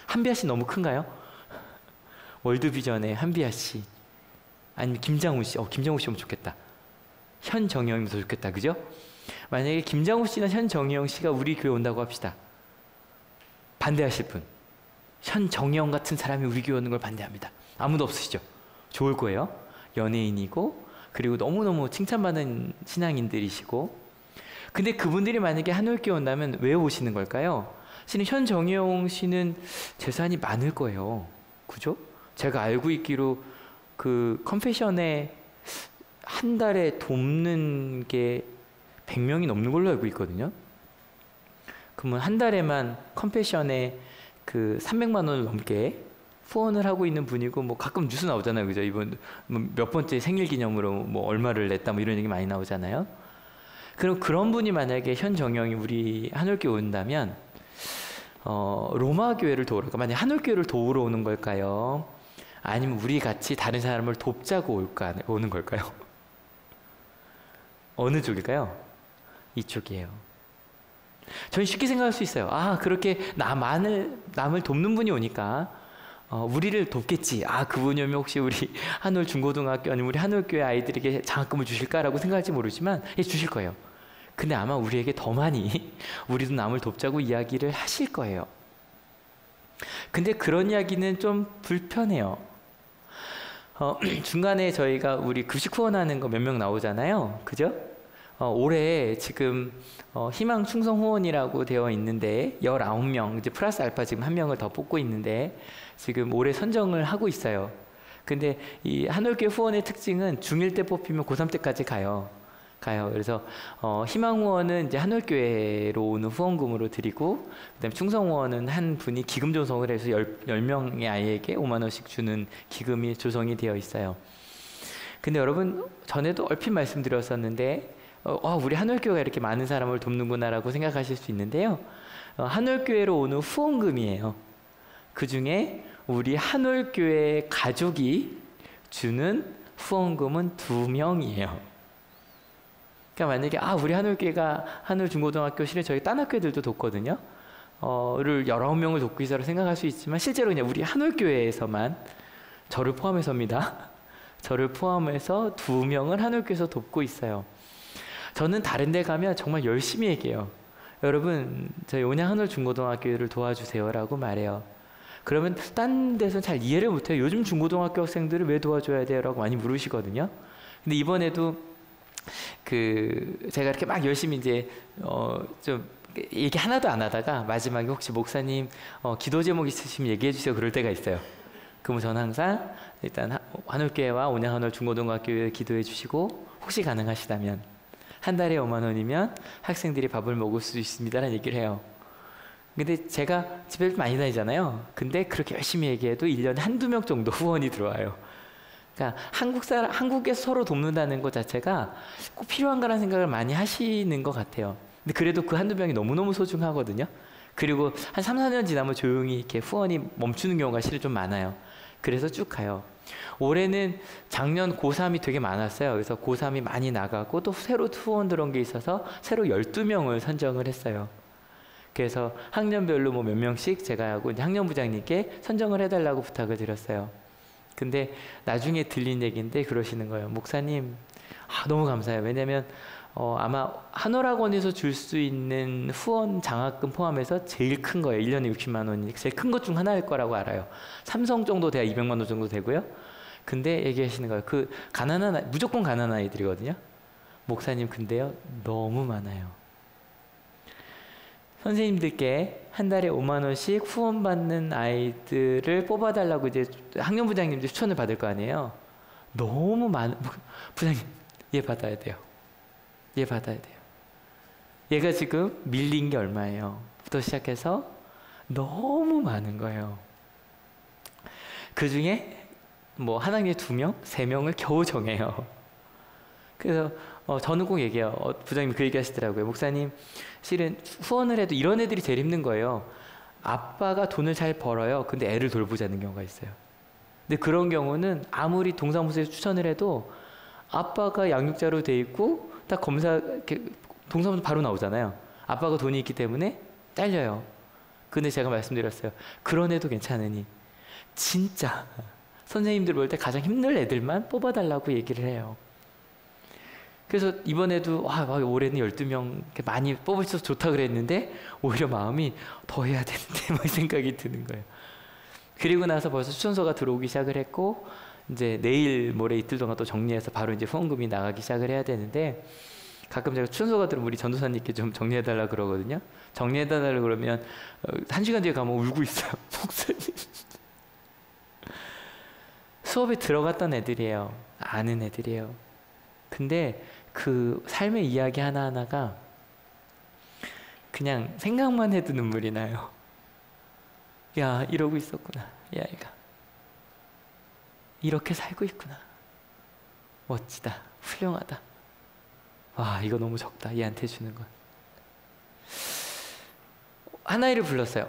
한비아 씨 너무 큰가요? 월드비전의 한비아 씨 아니면 김장훈 씨. 김장훈 씨면 좋겠다. 현정영이면 더 좋겠다. 그죠? 만약에 김장훈 씨나 현정영 씨가 우리 교회 온다고 합시다. 반대하실 분. 현정영 같은 사람이 우리 교회 오는 걸 반대합니다. 아무도 없으시죠? 좋을 거예요. 연예인이고 그리고 너무너무 칭찬받는 신앙인들이시고 근데 그분들이 만약에 한올교회 온다면 왜 오시는 걸까요? 사실은 현정영 씨는 재산이 많을 거예요. 그죠? 제가 알고 있기로 그 컨페션에 한 달에 돕는 게 100명이 넘는 걸로 알고 있거든요. 그러면 한 달에만 컨페션에 그 300만 원을 넘게 후원을 하고 있는 분이고 뭐 가끔 뉴스 나오잖아요. 그죠? 이번 몇 번째 생일 기념으로 뭐 얼마를 냈다 뭐 이런 얘기 많이 나오잖아요. 그럼 그런 분이 만약에 현정영이 우리 한올교회 온다면 로마 교회를 도우러 만약 한올교회를 도우러 오는 걸까요? 아니면 우리 같이 다른 사람을 돕자고 오는 걸까요? 어느 쪽일까요? 이쪽이에요. 저는 쉽게 생각할 수 있어요. 그렇게 남을 돕는 분이 오니까 우리를 돕겠지. 그분이 오면 혹시 우리 한올 중고등학교 아니면 우리 한올교회 아이들에게 장학금을 주실까라고 생각할지 모르지만 주실 거예요. 근데 아마 우리에게 더 많이 우리도 남을 돕자고 이야기를 하실 거예요. 근데 그런 이야기는 좀 불편해요. 중간에 저희가 우리 급식 후원하는 거 몇 명 나오잖아요. 그죠? 올해 지금 희망 충성 후원이라고 되어 있는데 19명, 이제 플러스 알파 지금 1명을 더 뽑고 있는데 지금 올해 선정을 하고 있어요. 근데 이 한올교회 후원의 특징은 중1 때 뽑히면 고3 때까지 가요. 그래서 희망 후원은 이제 한올교회로 오는 후원금으로 드리고 그다음에 충성 후원은 한 분이 기금 조성을 해서 10명의 아이에게 5만 원씩 주는 기금이 조성이 되어 있어요. 근데 여러분 전에도 얼핏 말씀드렸었는데 우리 한올교회가 이렇게 많은 사람을 돕는구나라고 생각하실 수 있는데요. 한올교회로 오는 후원금이에요. 그 중에 우리 한올교회 가족이 주는 후원금은 2명이에요. 그러니까 만약에 우리 한올교회가 한올중고등학교 실은 저희 딴 학교들도 돕거든요. 를 19명을 돕고 있어라 생각할 수 있지만 실제로 그냥 우리 한올교회에서만 저를 포함해서입니다. 저를 포함해서 2명을 한올교회에서 돕고 있어요. 저는 다른 데 가면 정말 열심히 얘기해요. 여러분 저희 온양 한올중고등학교를 도와주세요라고 말해요. 그러면 딴 데서는 잘 이해를 못해요. 요즘 중고등학교 학생들을 왜 도와줘야 돼요? 라고 많이 물으시거든요. 근데 이번에도 제가 이렇게 막 열심히 이제 좀 얘기 하나도 안 하다가 마지막에 혹시 목사님 기도 제목 있으시면 얘기해 주세요 그럴 때가 있어요. 그러면 저는 항상 일단 한올교회와 온양 한올중고등학교에 기도해 주시고 혹시 가능하시다면 한 달에 5만 원이면 학생들이 밥을 먹을 수 있습니다라는 얘기를 해요. 근데 제가 집에 많이 다니잖아요. 근데 그렇게 열심히 얘기해도 1년에 한두 명 정도 후원이 들어와요. 그러니까 한국에서 서로 돕는다는 것 자체가 꼭 필요한가라는 생각을 많이 하시는 것 같아요. 근데 그래도 그 한두 명이 너무너무 소중하거든요. 그리고 한 3, 4년 지나면 조용히 이렇게 후원이 멈추는 경우가 실은 좀 많아요. 그래서 쭉 가요. 올해는 작년 고3이 되게 많았어요. 그래서 고3이 많이 나가고 또 새로 후원 들어온 게 있어서 새로 12명을 선정을 했어요. 그래서 학년별로 몇 명씩 제가 하고 이제 학년부장님께 선정을 해달라고 부탁을 드렸어요. 근데 나중에 들린 얘기인데 그러시는 거예요. 목사님, 너무 감사해요. 왜냐면 아마 한올학원에서 줄 수 있는 후원 장학금 포함해서 제일 큰 거예요. 1년에 60만 원이 제일 큰 것 중 하나일 거라고 알아요. 삼성 정도 돼야 200만 원 정도 되고요. 근데 얘기하시는 거예요. 무조건 가난한 아이들이거든요. 목사님, 근데요, 너무 많아요. 선생님들께 한 달에 5만 원씩 후원받는 아이들을 뽑아달라고 이제 학년부장님들 추천을 받을 거 아니에요. 너무 부장님, 얘 받아야 돼요. 얘 받아야 돼요. 얘가 지금 밀린 게 얼마예요? 부터 시작해서 너무 많은 거예요. 그 중에 뭐 하나님의 2명, 3명을 겨우 정해요. 그래서 저는 꼭 얘기해요. 부장님이 그 얘기 하시더라고요. 목사님, 실은 후원을 해도 이런 애들이 제일 힘든 거예요. 아빠가 돈을 잘 벌어요. 근데 애를 돌보지 않는 경우가 있어요. 근데 그런 경우는 아무리 동사무소에서 추천을 해도 아빠가 양육자로 돼 있고 딱 검사, 동사무소 바로 나오잖아요. 아빠가 돈이 있기 때문에 잘려요. 근데 제가 말씀드렸어요. 그런 애도 괜찮으니 진짜 선생님들 볼 때 가장 힘든 애들만 뽑아달라고 얘기를 해요. 그래서 이번에도 올해는 12명 많이 뽑을 수 있어서 좋다 그랬는데 오히려 마음이 더 해야 되는데 뭐 생각이 드는 거예요. 그리고 나서 벌써 추천서가 들어오기 시작을 했고 이제 내일 모레 이틀 동안 또 정리해서 바로 이제 후원금이 나가기 시작을 해야 되는데 가끔 제가 추천서가 들어오면 우리 전도사님께 좀 정리해달라 그러거든요. 정리해달라 그러면 1시간 뒤에 가면 울고 있어요. 목사님. 수업에 들어갔던 애들이에요. 아는 애들이에요. 근데 그 삶의 이야기 하나하나가 그냥 생각만 해도 눈물이 나요. 야, 이러고 있었구나. 이 아이가. 이렇게 살고 있구나. 멋지다. 훌륭하다. 와, 이거 너무 적다. 얘한테 주는 건. 한 아이를 불렀어요.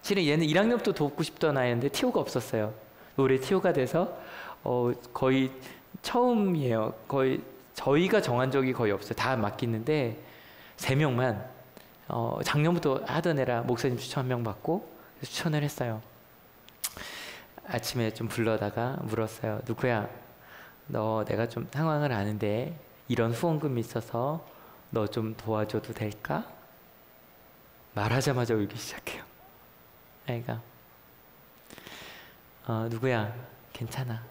실은 얘는 1학년부터 돕고 싶던 아이인데 티오가 없었어요. 올해 티오가 돼서 거의 처음이에요. 거의 저희가 정한 적이 거의 없어요. 다 맡기는데 3명만 작년부터 하던 애라 목사님 추천 1명 받고 추천을 했어요. 아침에 좀 불러다가 물었어요. 누구야? 너 내가 좀 상황을 아는데 이런 후원금이 있어서 너 좀 도와줘도 될까? 말하자마자 울기 시작해요. 애가 누구야? 괜찮아.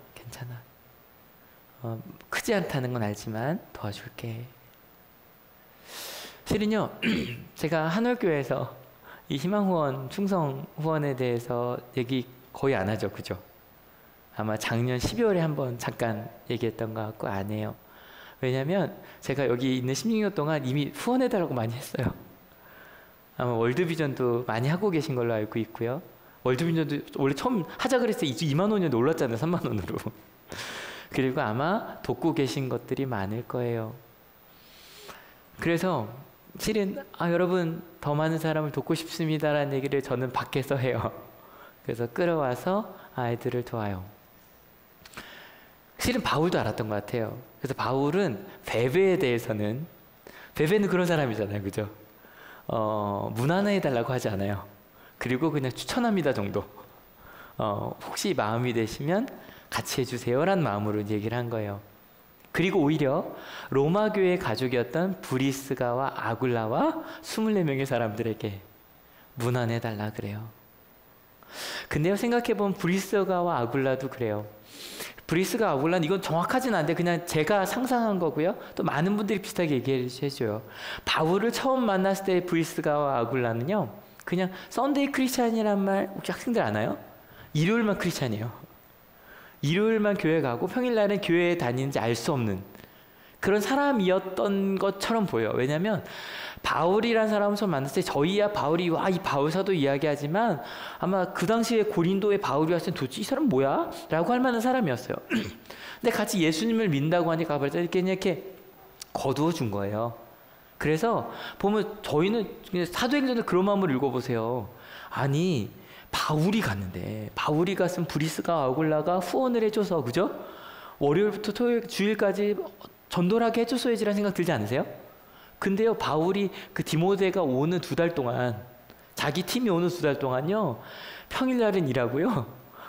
크지 않다는 건 알지만 도와줄게. 실은요, 제가 한올교회에서 이 희망후원, 충성후원에 대해서 얘기 거의 안 하죠. 그죠? 아마 작년 12월에 한번 잠깐 얘기했던 것 같고 안 해요. 왜냐면 제가 여기 있는 16년 동안 이미 후원해달라고 많이 했어요. 아마 월드비전도 많이 하고 계신 걸로 알고 있고요. 월드비전도 원래 처음 하자 그랬을 때 2만 원이었는데 올랐잖아요. 3만 원으로. 그리고 아마 돕고 계신 것들이 많을 거예요. 그래서 실은 여러분 더 많은 사람을 돕고 싶습니다라는 얘기를 저는 밖에서 해요. 그래서 끌어와서 아이들을 도와요. 실은 바울도 알았던 것 같아요. 그래서 바울은 베베에 대해서는 베베는 그런 사람이잖아요. 그죠? 문안해달라고 하지 않아요. 그리고 그냥 추천합니다 정도. 혹시 마음이 되시면 같이 해주세요라는 마음으로 얘기를 한 거예요. 그리고 오히려 로마 교회의 가족이었던 브리스가와 아굴라와 24명의 사람들에게 문안해달라 그래요. 근데요, 생각해보면 브리스가와 아굴라도 그래요. 브리스가 아굴라는 이건 정확하진 않은데 그냥 제가 상상한 거고요. 또 많은 분들이 비슷하게 얘기해줘요. 바울을 처음 만났을 때 브리스가와 아굴라는요, 그냥 썬데이 크리스찬이란 말 혹시 학생들 아나요? 일요일만 크리스찬이에요. 일요일만 교회 가고 평일날은 교회에 다니는지 알 수 없는 그런 사람이었던 것처럼 보여요. 왜냐하면 바울이라는 사람을 처음 만났을 때 저희야 바울이 이 바울 사도 이야기하지만 아마 그 당시에 고린도에 바울이 왔을 때 도대체 이 사람 뭐야? 라고 할 만한 사람이었어요. 근데 같이 예수님을 믿는다고 하니까 이렇게 거두어 준 거예요. 그래서 보면 저희는 사도행전을 그런 마음으로 읽어보세요. 아니 바울이 갔는데 바울이 갔으면 브리스가 아굴라가 후원을 해줘서 그죠? 월요일부터 토요일 주일까지 전도하게 해줬어야지라는 생각 들지 않으세요? 근데요, 바울이 그 디모데가 오는 2달 동안 자기 팀이 오는 2달 동안요 평일날은 일하고요,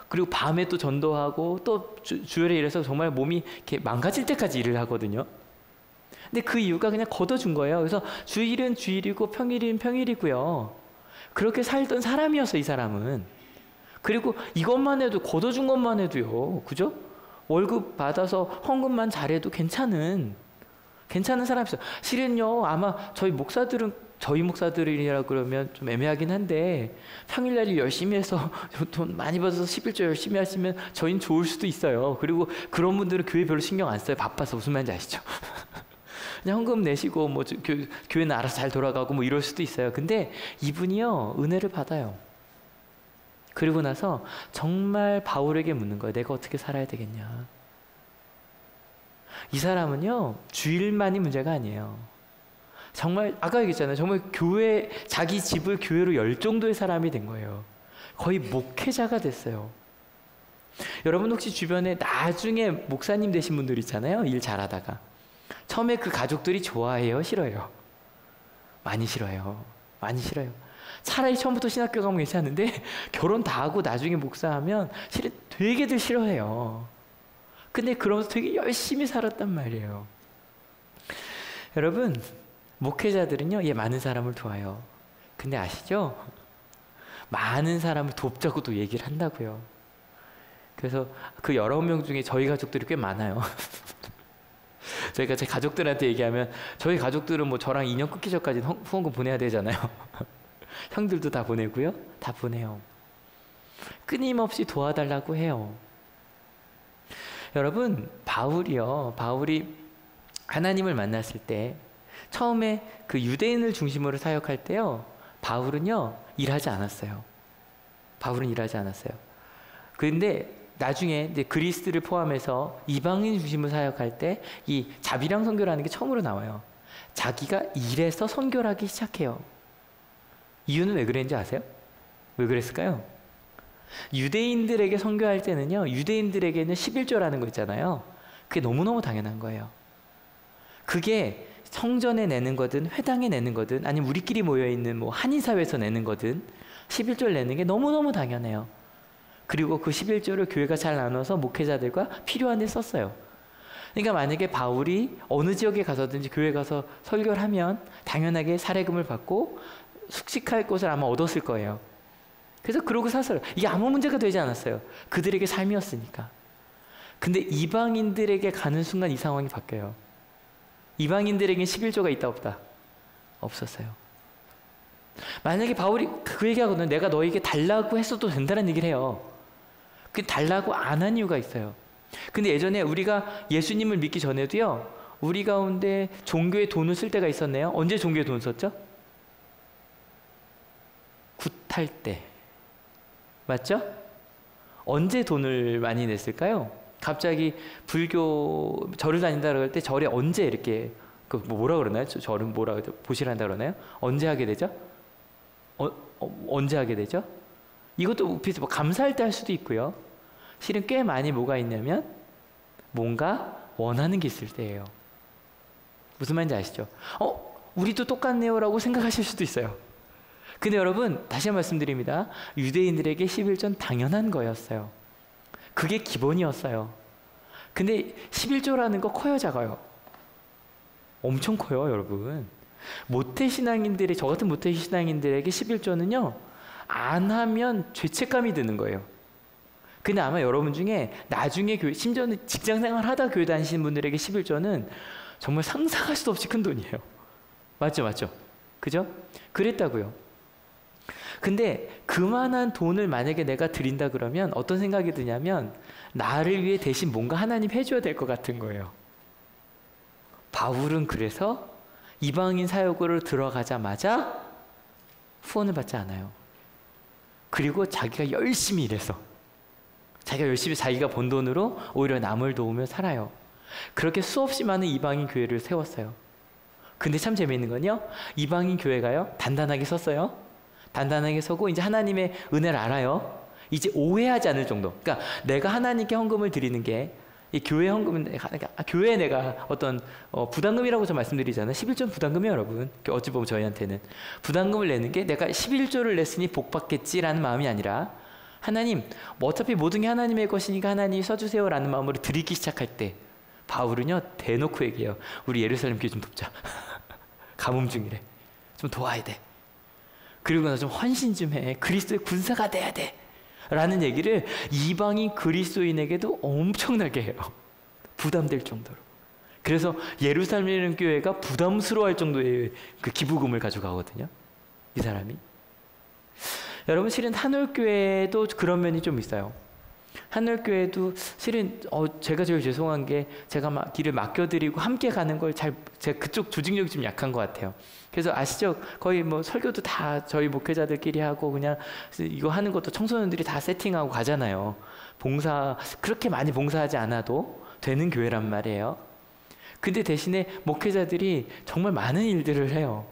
그리고 밤에 또 전도하고 또 주일에 일해서 정말 몸이 이렇게 망가질 때까지 일을 하거든요. 근데 그 이유가 그냥 걷어준 거예요. 그래서 주일은 주일이고 평일은 평일이고요. 그렇게 살던 사람이었어, 이 사람은. 그리고 이것만 해도, 걷어준 것만 해도요, 그죠? 월급 받아서 헌금만 잘해도 괜찮은 사람이었어요. 실은요, 아마 저희 목사들이라 그러면 좀 애매하긴 한데 평일날 일 열심히 해서 돈 많이 받아서 11조 열심히 하시면 저희는 좋을 수도 있어요. 그리고 그런 분들은 교회 별로 신경 안 써요. 바빠서. 무슨 말인지 아시죠? 그냥 헌금 내시고 뭐 교회는 알아서 잘 돌아가고 뭐 이럴 수도 있어요. 근데 이분이요, 은혜를 받아요. 그리고 나서 정말 바울에게 묻는 거예요. 내가 어떻게 살아야 되겠냐. 이 사람은요, 주일만이 문제가 아니에요. 정말 아까 얘기했잖아요. 정말 교회, 자기 집을 교회로 열 정도의 사람이 된 거예요. 거의 목회자가 됐어요. 여러분 혹시 주변에 나중에 목사님 되신 분들 있잖아요. 일 잘하다가 처음에 그 가족들이 좋아해요, 싫어해요? 많이 싫어요. 많이 싫어요. 차라리 처음부터 신학교 가면 괜찮은데 결혼 다 하고 나중에 목사하면 실은 되게들 싫어해요. 근데 그러면서 되게 열심히 살았단 말이에요. 여러분, 목회자들은요, 많은 사람을 도와요. 근데 아시죠? 많은 사람을 돕자고도 얘기를 한다고요. 그래서 그 19명 중에 저희 가족들이 꽤 많아요. 저희가 제 가족들한테 얘기하면 저희 가족들은 뭐 저랑 인연 끊기 전까지 후원금 보내야 되잖아요. 형들도 다 보내고요. 다 보내요. 끊임없이 도와달라고 해요. 여러분, 바울이 하나님을 만났을 때 처음에 그 유대인을 중심으로 사역할 때요, 바울은요 일하지 않았어요. 바울은 일하지 않았어요. 그런데 나중에 이제 그리스를 포함해서 이방인 중심으로 사역할 때 이 자비랑 선교라는 게 처음으로 나와요. 자기가 일해서 선교를 하기 시작해요. 이유는 왜 그랬는지 아세요? 왜 그랬을까요? 유대인들에게 선교할 때는요, 유대인들에게는 11조라는 거 있잖아요. 그게 너무너무 당연한 거예요. 그게 성전에 내는 거든 회당에 내는 거든 아니면 우리끼리 모여있는 뭐 한인사회에서 내는 거든 11조를 내는 게 너무너무 당연해요. 그리고 그 11조를 교회가 잘 나눠서 목회자들과 필요한 데 썼어요. 그러니까 만약에 바울이 어느 지역에 가서든지 교회 가서 설교를 하면 당연하게 사례금을 받고 숙식할 곳을 아마 얻었을 거예요. 그래서 그러고 샀어요. 이게 아무 문제가 되지 않았어요. 그들에게 삶이었으니까. 근데 이방인들에게 가는 순간 이 상황이 바뀌어요. 이방인들에게 11조가 있다 없다? 없었어요. 만약에 바울이 그 얘기하거든요. 내가 너에게 달라고 했어도 된다는 얘기를 해요. 그 달라고 안 한 이유가 있어요. 근데 예전에 우리가 예수님을 믿기 전에도요, 우리 가운데 종교에 돈을 쓸 때가 있었네요. 언제 종교에 돈 썼죠? 굿할 때. 맞죠? 언제 돈을 많이 냈을까요? 갑자기 불교 절을 다닌다 그럴 때 절에 언제 이렇게 뭐라 그러나요? 절은 뭐라 그러죠? 보시란다 그러나요? 언제 하게 되죠? 언제 하게 되죠? 이것도 비슷해. 뭐 감사할 때 할 수도 있고요. 실은 꽤 많이 뭐가 있냐면 뭔가 원하는 게 있을 때예요. 무슨 말인지 아시죠? 우리도 똑같네요라고 생각하실 수도 있어요. 근데 여러분, 다시 한번 말씀드립니다. 유대인들에게 11조는 당연한 거였어요. 그게 기본이었어요. 근데 11조라는 거 커요, 작아요? 엄청 커요, 여러분. 모태신앙인들이, 저 같은 모태신앙인들에게 11조는요, 안 하면 죄책감이 드는 거예요. 근데 아마 여러분 중에 나중에 교회, 심지어는 직장생활 하다 교회 다니시는 분들에게 11조는 정말 상상할 수도 없이 큰 돈이에요. 맞죠? 그죠? 그랬다고요. 근데 그만한 돈을 만약에 내가 드린다 그러면 어떤 생각이 드냐면 나를 위해 대신 뭔가 하나님 해줘야 될 것 같은 거예요. 바울은 그래서 이방인 사역으로 들어가자마자 후원을 받지 않아요. 그리고 자기가 열심히 일해서 자기가 번 돈으로 오히려 남을 도우며 살아요. 그렇게 수없이 많은 이방인 교회를 세웠어요. 근데 참 재미있는 건요, 이방인 교회가요 단단하게 섰어요. 단단하게 서고 이제 하나님의 은혜를 알아요. 이제 오해하지 않을 정도. 그러니까 내가 하나님께 헌금을 드리는 게 이 교회 헌금은 교회에 내가 어떤 부담금이라고 저 말씀드리잖아요. 11조 부담금이에요, 여러분. 어찌 보면 저희한테는 부담금을 내는 게 내가 11조를 냈으니 복 받겠지라는 마음이 아니라 하나님, 뭐 어차피 모든 게 하나님의 것이니까 하나님이 써주세요라는 마음으로 드리기 시작할 때 바울은요 대놓고 얘기해요. 우리 예루살렘 교회 좀 돕자. 가뭄 중이래. 좀 도와야 돼. 그리고 나 좀 헌신 좀 해. 그리스도의 군사가 돼야 돼. 라는 얘기를 이방인 그리스도인에게도 엄청나게 해요. 부담될 정도로. 그래서 예루살렘 교회가 부담스러워할 정도의 그 기부금을 가져가거든요. 이 사람이. 여러분, 실은 한올교회도 그런 면이 좀 있어요. 하늘교회도 실은 제가 제일 죄송한 게 제가 막 길을 맡겨드리고 함께 가는 걸 제가 그쪽 조직력이 좀 약한 것 같아요. 그래서 아시죠? 거의 뭐 설교도 다 저희 목회자들끼리 하고 그냥 이거 하는 것도 청소년들이 다 세팅하고 가잖아요. 봉사 그렇게 많이 봉사하지 않아도 되는 교회란 말이에요. 근데 대신에 목회자들이 정말 많은 일들을 해요.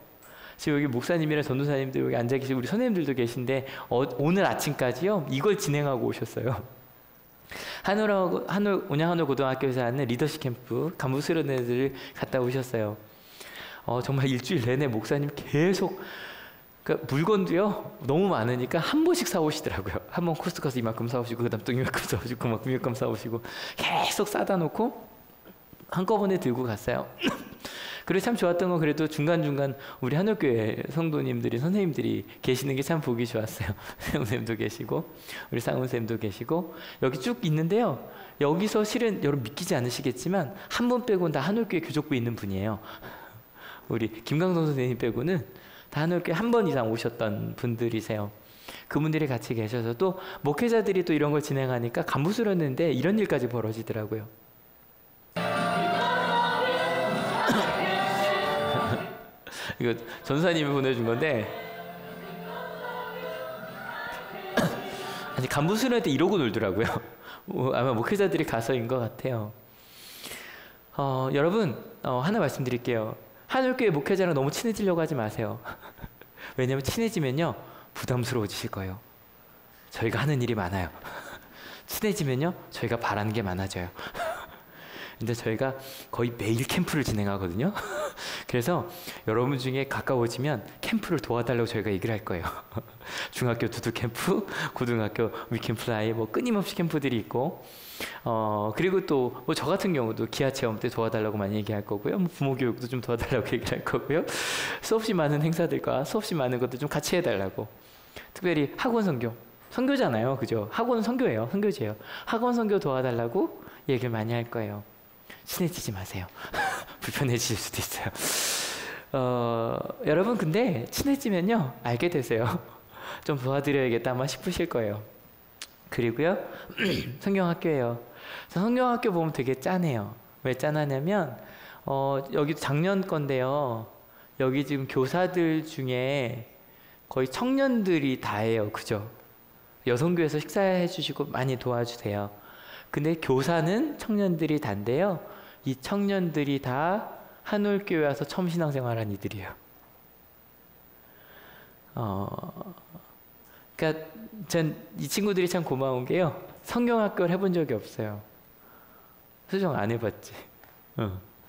지금 여기 목사님이랑 전도사님들 여기 앉아 계시고 우리 선생님들도 계신데 오늘 아침까지요 이걸 진행하고 오셨어요. 온양하늘 고등학교에서 하는 리더십 캠프 간부스러운 애들 갔다 오셨어요. 정말 일주일 내내 목사님 계속 그러니까 물건도요 너무 많으니까 한 번씩 사오시더라고요. 한 번 코스트 가서 이만큼 사오시고 그다음 또 이만큼 사오시고 그만큼 이만큼 사오시고 계속 싸다 놓고 한꺼번에 들고 갔어요. 그리고 참 좋았던 건 그래도 중간중간 우리 하늘교회 성도님들이 선생님들이 계시는 게 참 보기 좋았어요. 선생님도 계시고 우리 상훈쌤도 계시고 여기 쭉 있는데요. 여기서 실은 여러분 믿기지 않으시겠지만 한 분 빼고는 다 하늘교회 교족부에 있는 분이에요. 우리 김강동 선생님 빼고는 다 하늘교회 한 번 이상 오셨던 분들이세요. 그분들이 같이 계셔서 또 목회자들이 또 이런 걸 진행하니까 간부스러웠는데 이런 일까지 벌어지더라고요. 이거 전사님이 보내준 건데 아니 간부수련회 때 이러고 놀더라고요. 아마 목회자들이 가서인 것 같아요. 여러분 하나 말씀드릴게요. 하늘교회 목회자랑 너무 친해지려고 하지 마세요. 왜냐하면 친해지면요 부담스러워지실 거예요. 저희가 하는 일이 많아요. 친해지면요 저희가 바라는 게 많아져요. 근데 저희가 거의 매일 캠프를 진행하거든요. 그래서 여러분 중에 가까워지면 캠프를 도와달라고 저희가 얘기를 할 거예요. 중학교 두두 캠프, 고등학교 위캠플라이 뭐 끊임없이 캠프들이 있고 그리고 또 뭐 저 같은 경우도 기아 체험 때 도와달라고 많이 얘기할 거고요. 뭐 부모 교육도 좀 도와달라고 얘기를 할 거고요. 수없이 많은 행사들과 수없이 많은 것도 좀 같이 해달라고. 특별히 학원 선교, 선교잖아요, 그죠? 학원 선교예요, 선교제예요. 학원 선교 도와달라고 얘기를 많이 할 거예요. 친해지지 마세요. 불편해질 수도 있어요. 여러분 근데 친해지면요 알게 되세요. 좀 도와드려야겠다 아마 싶으실 거예요. 그리고요 성경학교예요. 성경학교 보면 되게 짠해요. 왜 짠하냐면 여기 작년 건데요. 여기 지금 교사들 중에 거의 청년들이 다예요. 그죠? 여성교회에서 식사해 주시고 많이 도와주세요. 근데 교사는 청년들이 단데요. 이 청년들이 다 한울교회 와서 처음 신앙생활한 이들이에요. 그러니까 전 이 친구들이 참 고마운 게요. 성경학교를 해본 적이 없어요. 수정 안 해봤지.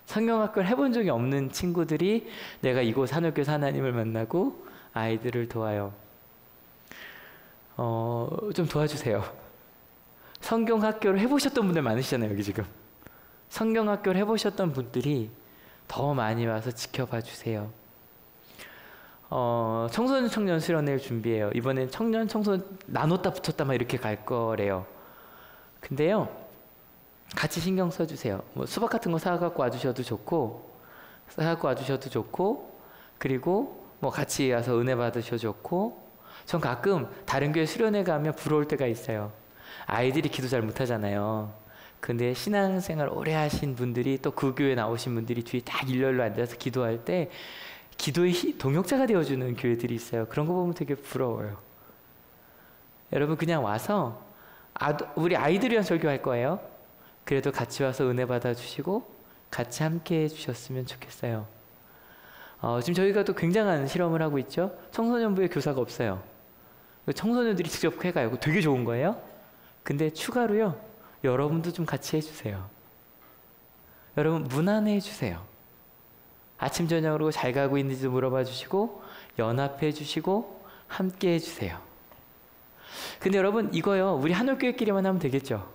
성경학교를 해본 적이 없는 친구들이 내가 이곳 한울교회 하나님을 만나고 아이들을 도와요. 좀 도와주세요. 성경학교를 해보셨던 분들 많으시잖아요, 여기 지금. 성경학교를 해보셨던 분들이 더 많이 와서 지켜봐 주세요. 청소년 청년 수련회를 준비해요. 이번엔 청년 청소년 나눴다 붙었다 막 이렇게 갈 거래요. 근데요, 같이 신경 써주세요. 뭐 수박 같은 거 사갖고 와주셔도 좋고, 그리고 뭐 같이 와서 은혜 받으셔도 좋고. 전 가끔 다른 교회 수련회 가면 부러울 때가 있어요. 아이들이 기도 잘 못하잖아요. 근데 신앙생활 오래 하신 분들이 또 그 교회 나오신 분들이 뒤에 딱 일렬로 앉아서 기도할 때 기도의 동역자가 되어주는 교회들이 있어요. 그런 거 보면 되게 부러워요. 여러분 그냥 와서 우리 아이들이랑 설교할 거예요. 그래도 같이 와서 은혜 받아주시고 같이 함께 해주셨으면 좋겠어요. 지금 저희가 또 굉장한 실험을 하고 있죠. 청소년부에 교사가 없어요. 청소년들이 직접 해가요. 되게 좋은 거예요. 근데 추가로요. 여러분도 좀 같이 해주세요. 여러분 문안해 해주세요. 아침 저녁으로 잘 가고 있는지도 물어봐 주시고 연합해 주시고 함께 해주세요. 근데 여러분 이거요. 우리 한울교회끼리만 하면 되겠죠?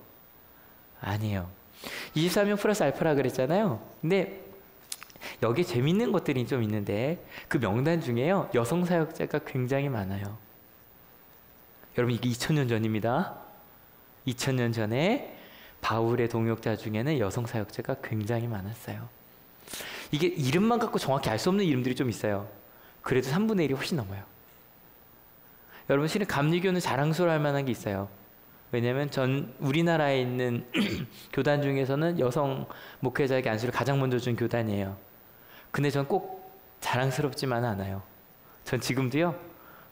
아니에요. 24명 플러스 알파라 그랬잖아요. 근데 여기 재밌는 것들이 좀 있는데 그 명단 중에요. 여성 사역자가 굉장히 많아요. 여러분 이게 2000년 전입니다. 2000년 전에 바울의 동역자 중에는 여성 사역자가 굉장히 많았어요. 이게 이름만 갖고 정확히 알 수 없는 이름들이 좀 있어요. 그래도 3분의 1이 훨씬 넘어요. 여러분 실은 감리교는 자랑스러워할 만한 게 있어요. 왜냐하면 우리나라에 있는 교단 중에서는 여성 목회자에게 안수를 가장 먼저 준 교단이에요. 근데 전 꼭 자랑스럽지만 않아요. 전 지금도요,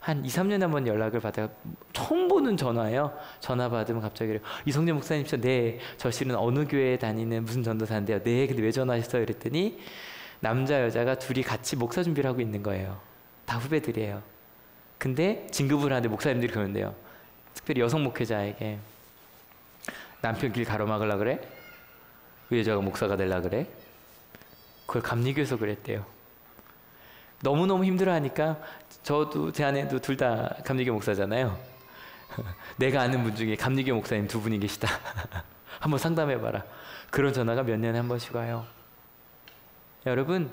한 2, 3년에 한 번 연락을 받아요. 처음 보는 전화예요. 전화 받으면 갑자기 그래요. 이성재 목사님이시죠? 네. 저 실은 어느 교회에 다니는 무슨 전도사인데요. 네. 근데 왜 전화하셨어요? 그랬더니 남자 여자가 둘이 같이 목사 준비를 하고 있는 거예요. 다 후배들이에요. 근데 진급을 하는데 목사님들이 그러는데요. 특별히 여성 목회자에게 남편 길 가로막으려 그래? 그 여자가 목사가 되려 그래? 그걸 감리교에서 그랬대요. 너무너무 힘들어하니까 저도 제 아내도 둘 다 감리교 목사잖아요. 내가 아는 분 중에 감리교 목사님 2분이 계시다. 한번 상담해봐라. 그런 전화가 몇 년에 한 번씩 와요. 여러분,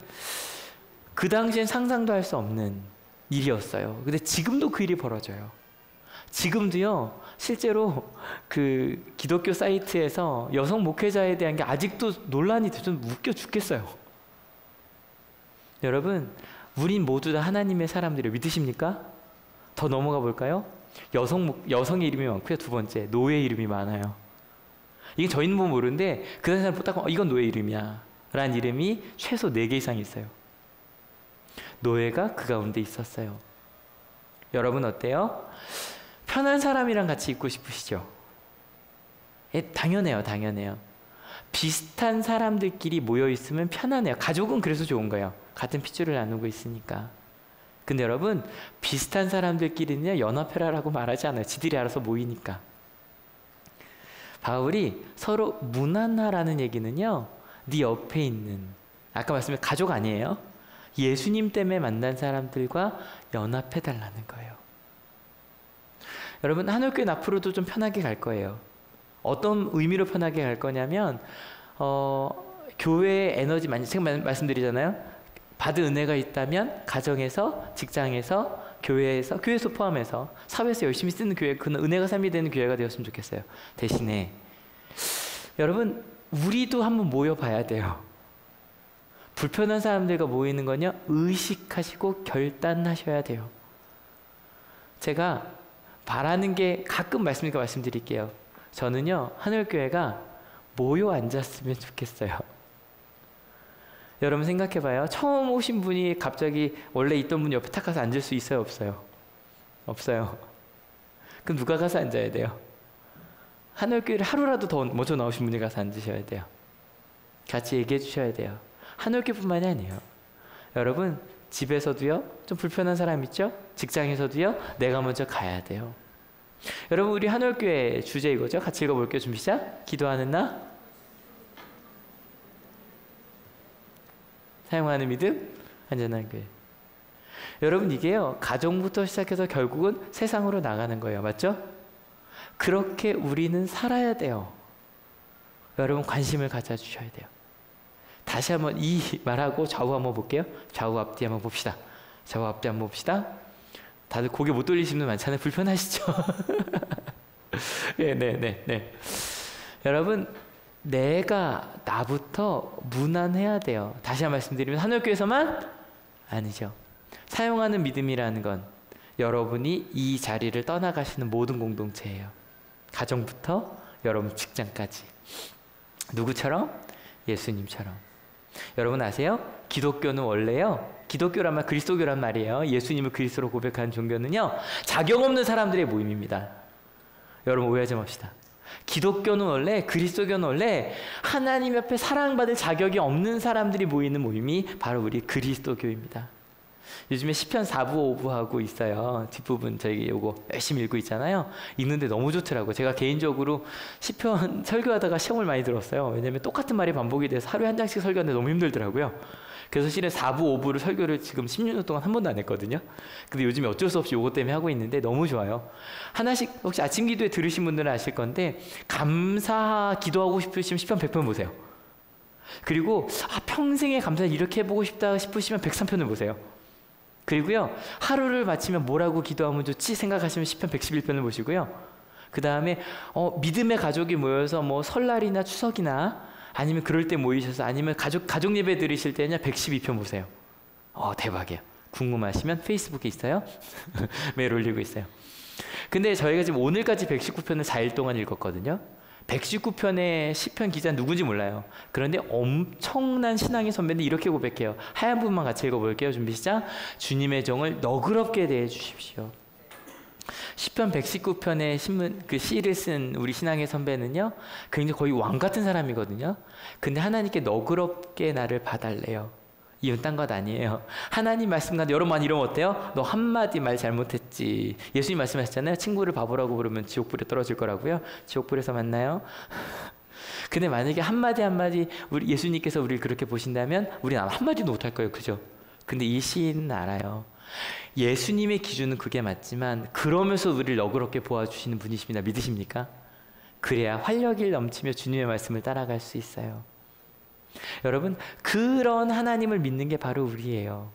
그 당시엔 상상도 할 수 없는 일이었어요. 근데 지금도 그 일이 벌어져요. 지금도요, 실제로 그 기독교 사이트에서 여성 목회자에 대한 게 아직도 논란이 돼서 좀 웃겨 죽겠어요. 여러분, 우린 모두 다 하나님의 사람들이에요. 믿으십니까? 더 넘어가 볼까요? 여성의 이름이 많고요. 2번째, 노예 이름이 많아요. 이게 저희는 뭐 모르는데 그 당시 사람 딱 이건 노예 이름이야 라는 이름이 최소 4개 이상 있어요. 노예가 그 가운데 있었어요. 여러분 어때요? 편한 사람이랑 같이 있고 싶으시죠? 당연해요. 비슷한 사람들끼리 모여 있으면 편하네요. 가족은 그래서 좋은 거예요. 같은 핏줄을 나누고 있으니까. 근데 여러분, 비슷한 사람들끼리는요, 연합회라고 말하지 않아요. 지들이 알아서 모이니까. 바울이 서로 무난하라는 얘기는요, 네 옆에 있는, 아까 말씀드린 가족 아니에요? 예수님 때문에 만난 사람들과 연합해달라는 거예요. 여러분, 한올교회는 앞으로도 좀 편하게 갈 거예요. 어떤 의미로 편하게 갈 거냐면, 교회의 에너지 많이, 제가 말씀드리잖아요. 받은 은혜가 있다면 가정에서, 직장에서, 교회에서 포함해서 사회에서 열심히 쓰는 교회, 그 은혜가 삶이 되는 교회가 되었으면 좋겠어요. 대신에 여러분, 우리도 한번 모여봐야 돼요. 불편한 사람들과 모이는 건요, 의식하시고 결단하셔야 돼요. 제가 바라는 게 가끔 말씀드릴게요. 저는요, 하늘교회가 모여 앉았으면 좋겠어요. 여러분 생각해봐요. 처음 오신 분이 갑자기 원래 있던 분 옆에 탁 가서 앉을 수 있어요? 없어요? 없어요. 그럼 누가 가서 앉아야 돼요? 한올교회를 하루라도 더 먼저 나오신 분이 가서 앉으셔야 돼요. 같이 얘기해 주셔야 돼요. 한올교회뿐만이 아니에요. 여러분, 집에서도요, 좀 불편한 사람 있죠? 직장에서도요, 내가 먼저 가야 돼요. 여러분, 우리 한올교회 주제 이거죠? 같이 읽어볼게요. 준비 시작. 기도하는 나, 사용하는 믿음, 안전한 교회. 여러분, 이게요, 가정부터 시작해서 결국은 세상으로 나가는 거예요. 맞죠? 그렇게 우리는 살아야 돼요. 여러분, 관심을 가져주셔야 돼요. 다시 한번 이 말하고 좌우 한번 볼게요. 좌우 앞뒤 한번 봅시다. 좌우 앞뒤 한번 봅시다. 다들 고개 못 돌리시는 분 많잖아요. 불편하시죠? 네. 여러분, 내가 나부터 무난해야 돼요. 다시 한 번 말씀드리면 한올교에서만 아니죠. 사용하는 믿음이라는 건 여러분이 이 자리를 떠나가시는 모든 공동체예요. 가정부터 여러분 직장까지. 누구처럼? 예수님처럼. 여러분 아세요? 기독교는 원래요, 기독교란 말, 그리스도교란 말이에요. 예수님을 그리스도로 고백하는 종교는요, 자격 없는 사람들의 모임입니다. 여러분 오해하지 맙시다. 기독교는 원래, 그리스도교는 원래 하나님 옆에 사랑받을 자격이 없는 사람들이 모이는 모임이 바로 우리 그리스도교입니다. 요즘에 시편 4부 5부 하고 있어요. 뒷부분 저희 요거 열심히 읽고 있잖아요. 읽는데 너무 좋더라고요. 제가 개인적으로 시편 설교하다가 시험을 많이 들었어요. 왜냐면 똑같은 말이 반복이 돼서 하루에 한 장씩 설교하는데 너무 힘들더라고요. 그래서 실은 4부 5부를 설교를 지금 16년 동안 한 번도 안 했거든요. 근데 요즘에 어쩔 수 없이 요거 때문에 하고 있는데 너무 좋아요. 하나씩 혹시 아침 기도에 들으신 분들은 아실 건데, 감사 기도하고 싶으시면 시편 100편 보세요. 그리고 평생에 감사 이렇게 해보고 싶다 싶으시면 103편을 보세요. 그리고요, 하루를 마치면 뭐라고 기도하면 좋지 생각하시면 시편 111편을 보시고요. 그 다음에 믿음의 가족이 모여서 뭐 설날이나 추석이나 아니면 그럴 때 모이셔서 아니면 가족 예배 드리실 때냐 112편 보세요. 대박이에요. 궁금하시면 페이스북에 있어요. 매일 올리고 있어요. 근데 저희가 지금 오늘까지 119편을 4일 동안 읽었거든요. 119편의 시편 기자 누군지 몰라요. 그런데 엄청난 신앙의 선배인데 이렇게 고백해요. 하얀 부분만 같이 읽어볼게요. 준비 시작. 주님의 종을 너그럽게 대해 주십시오. 시편 119편의 그 시를 쓴 우리 신앙의 선배는요, 굉장히 거의 왕 같은 사람이거든요. 근데 하나님께 너그럽게 나를 봐달래요. 이건 딴 것 아니에요. 하나님 말씀 가운데 여러분 이러면 어때요? 너 한마디 말 잘못했지. 예수님 말씀하셨잖아요. 친구를 바보라고 부르면 지옥불에 떨어질 거라고요. 지옥불에서 만나요. 근데 만약에 한마디 우리 예수님께서 우리를 그렇게 보신다면 우리는 아마 한마디도 못할 거예요. 그죠? 근데 이 시인은 알아요. 예수님의 기준은 그게 맞지만 그러면서 우리를 너그럽게 보아주시는 분이십니다. 믿으십니까? 그래야 활력이 넘치며 주님의 말씀을 따라갈 수 있어요. 여러분, 그런 하나님을 믿는 게 바로 우리예요.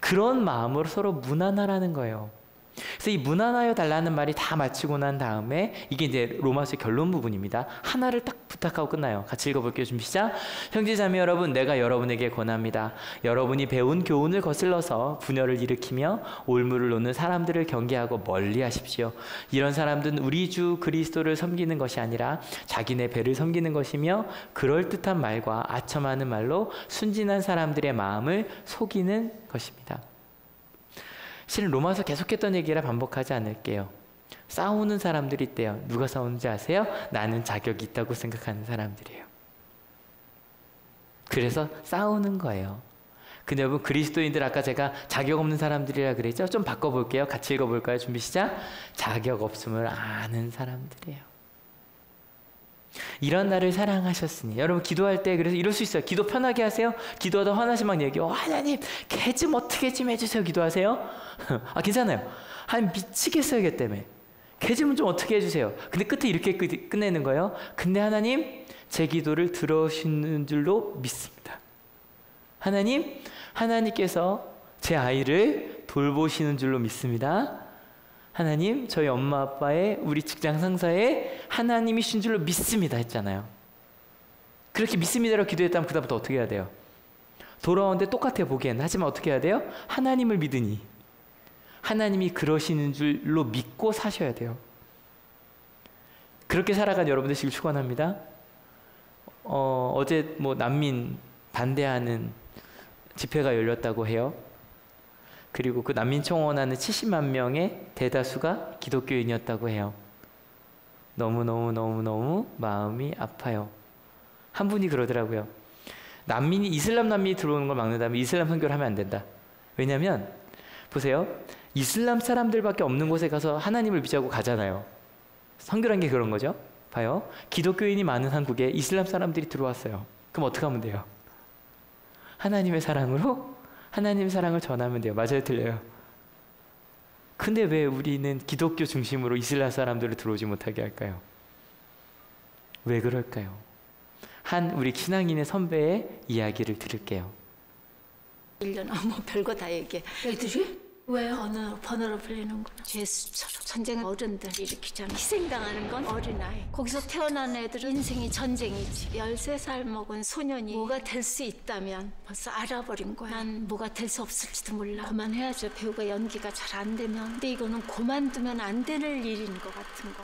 그런 마음으로 서로 무난하라는 거예요. 그래서 이 무난하여 달라는 말이 다 마치고 난 다음에 이게 이제 로마서의 결론 부분입니다. 하나를 딱 부탁하고 끝나요. 같이 읽어볼게요. 준비 시작. 형제자매 여러분, 내가 여러분에게 권합니다. 여러분이 배운 교훈을 거슬러서 분열을 일으키며 올무를 놓는 사람들을 경계하고 멀리하십시오. 이런 사람들은 우리 주 그리스도를 섬기는 것이 아니라 자기네 배를 섬기는 것이며 그럴듯한 말과 아첨하는 말로 순진한 사람들의 마음을 속이는 것입니다. 실은 로마서 계속했던 얘기라 반복하지 않을게요. 싸우는 사람들이 있대요. 누가 싸우는지 아세요? 나는 자격이 있다고 생각하는 사람들이에요. 그래서 싸우는 거예요. 근데 여러분, 그리스도인들 아까 제가 자격 없는 사람들이라 그랬죠? 좀 바꿔볼게요. 같이 읽어볼까요? 준비 시작. 자격 없음을 아는 사람들이에요. 이런 나를 사랑하셨으니. 여러분, 기도할 때 그래서 이럴 수 있어요. 기도 편하게 하세요. 기도하다 화나시 막 얘기해요. 하나님, 걔 좀 어떻게 좀 해주세요. 기도하세요. 아, 괜찮아요. 하나님 미치겠어요. 걔 때문에. 걔 좀 어떻게 해주세요. 근데 끝에 이렇게 끝내는 거예요. 근데 하나님, 제 기도를 들으시는 줄로 믿습니다. 하나님께서 제 아이를 돌보시는 줄로 믿습니다. 하나님, 저희 엄마 아빠의 우리 직장 상사의 하나님이신 줄로 믿습니다 했잖아요. 그렇게 믿습니다라고 기도했다면 그다음부터 어떻게 해야 돼요? 돌아오는데 똑같아 보기에는. 하지만 어떻게 해야 돼요? 하나님을 믿으니 하나님이 그러시는 줄로 믿고 사셔야 돼요. 그렇게 살아간 여러분들 되시길 축원합니다. 어제 난민 반대하는 집회가 열렸다고 해요. 그리고 그 난민 청원하는 70만 명의 대다수가 기독교인이었다고 해요. 너무 마음이 아파요. 한 분이 그러더라고요. 이슬람 난민이 들어오는 걸 막는다면 이슬람 선교를 하면 안 된다. 왜냐하면 보세요. 이슬람 사람들밖에 없는 곳에 가서 하나님을 믿자고 가잖아요. 선교란 게 그런 거죠. 봐요. 기독교인이 많은 한국에 이슬람 사람들이 들어왔어요. 그럼 어떻게 하면 돼요? 하나님의 사랑으로 하나님의 사랑을 전하면 돼요. 맞아요, 틀려요? 근데 왜 우리는 기독교 중심으로 이슬람 사람들을 들어오지 못하게 할까요? 왜 그럴까요? 우리 신앙인의 선배의 이야기를 들을게요. 1년 별거 다 얘기해. 애들이? 왜 번호로 불리는구나. 예수처럼 전쟁은 어른들이 일으키잖아. 희생당하는 건 어린아이. 거기서 태어난 애들은 인생이 전쟁이지. 13살 먹은 소년이 뭐가 될 수 있다면 벌써 알아버린 거야. 난 뭐가 될 수 없을지도 몰라. 그만해야죠. 배우가 연기가 잘 안 되면. 근데 이거는 그만두면 안 되는 일인 것 같은 거.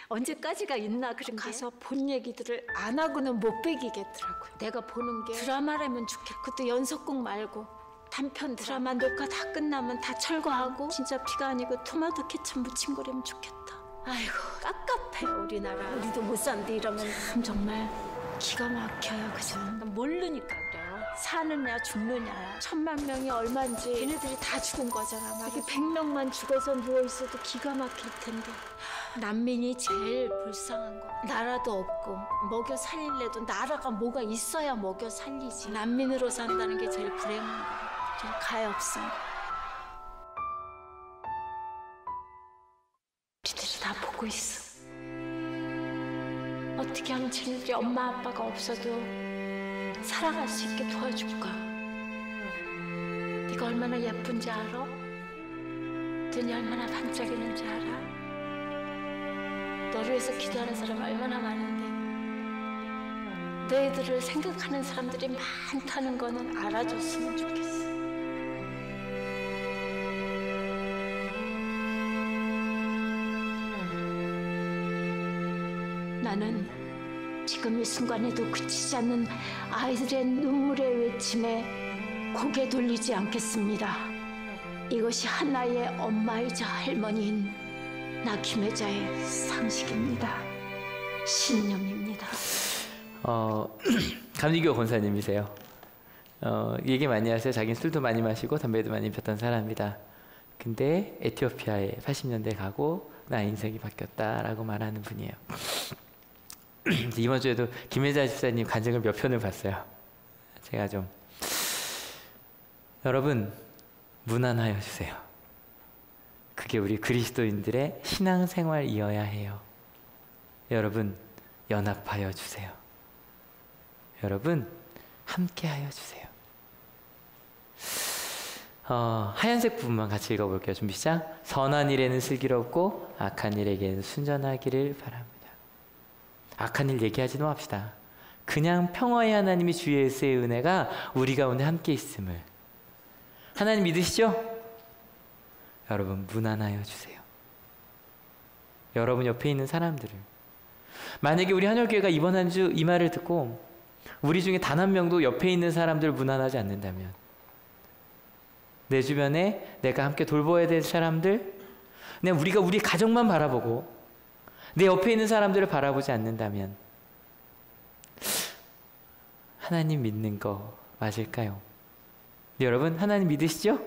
언제까지가 있나. 그런 가서 본 얘기들을 안 하고는 못 베기겠더라고요. 내가 보는 게 드라마라면 좋겠고, 그것도 연속곡 말고 단편 드라마 녹화 다 끝나면 다 철거하고 진짜 피가 아니고 토마토 케첩 묻힌 거라면 좋겠다. 아이고, 깝깝해 우리나라. 우리도 못 산대 이러면 참 정말 기가 막혀요. 그죠? 모르니까 그래요. 사느냐 죽느냐. 1000만 명이 얼마인지 걔네들이 다 죽은 거잖아. 이렇게 100명만 죽어서 누워있어도 기가 막힐 텐데. 난민이 제일 불쌍한 거. 나라도 없고 먹여 살릴래도 나라가 뭐가 있어야 먹여 살리지. 난민으로 산다는 게 제일 불행한 거. 제일 가엾은 거. 우리들이 다 보고 있어. 어떻게 하면 쟤네들이 엄마 아빠가 없어도 살아갈 수 있게 도와줄까? 네가 얼마나 예쁜지 알아? 눈이 얼마나 반짝이는지 알아? 너를 위해서 기도하는 사람 얼마나 많은데 너희들을 생각하는 사람들이 많다는 거는 알아줬으면 좋겠어. 나는 지금 이 순간에도 그치지 않는 아이들의 눈물의 외침에 고개 돌리지 않겠습니다. 이것이 하나의 엄마이자 할머니인 나 김혜자의 상식입니다. 신념입니다. 감리교 권사님이세요. 얘기 많이 하세요. 자기는 술도 많이 마시고 담배도 많이 폈던 사람이다. 근데 에티오피아에 80년대 가고 나 인생이 바뀌었다라고 말하는 분이에요. 이번 주에도 김혜자 집사님 간증을 몇 편을 봤어요. 제가 좀 여러분 무난하여 주세요. 그게 우리 그리스도인들의 신앙생활이어야 해요. 여러분 연합하여 주세요. 여러분 함께하여 주세요. 하얀색 부분만 같이 읽어볼게요. 준비 시작. 선한 일에는 슬기롭고 악한 일에게는 순전하기를 바랍니다. 악한 일 얘기하지 맙시다. 그냥 평화의 하나님이 주 예수의 은혜가 우리 가운데 함께 있음을. 하나님 믿으시죠? 여러분 무난하여 주세요. 여러분 옆에 있는 사람들을. 만약에 우리 한올교회가 이번 한 주 이 말을 듣고 우리 중에 단 한 명도 옆에 있는 사람들 무난하지 않는다면, 내 주변에 내가 함께 돌보아야 될 사람들, 그냥 우리가 우리 가정만 바라보고 내 옆에 있는 사람들을 바라보지 않는다면 하나님 믿는 거 맞을까요? 여러분 하나님 믿으시죠?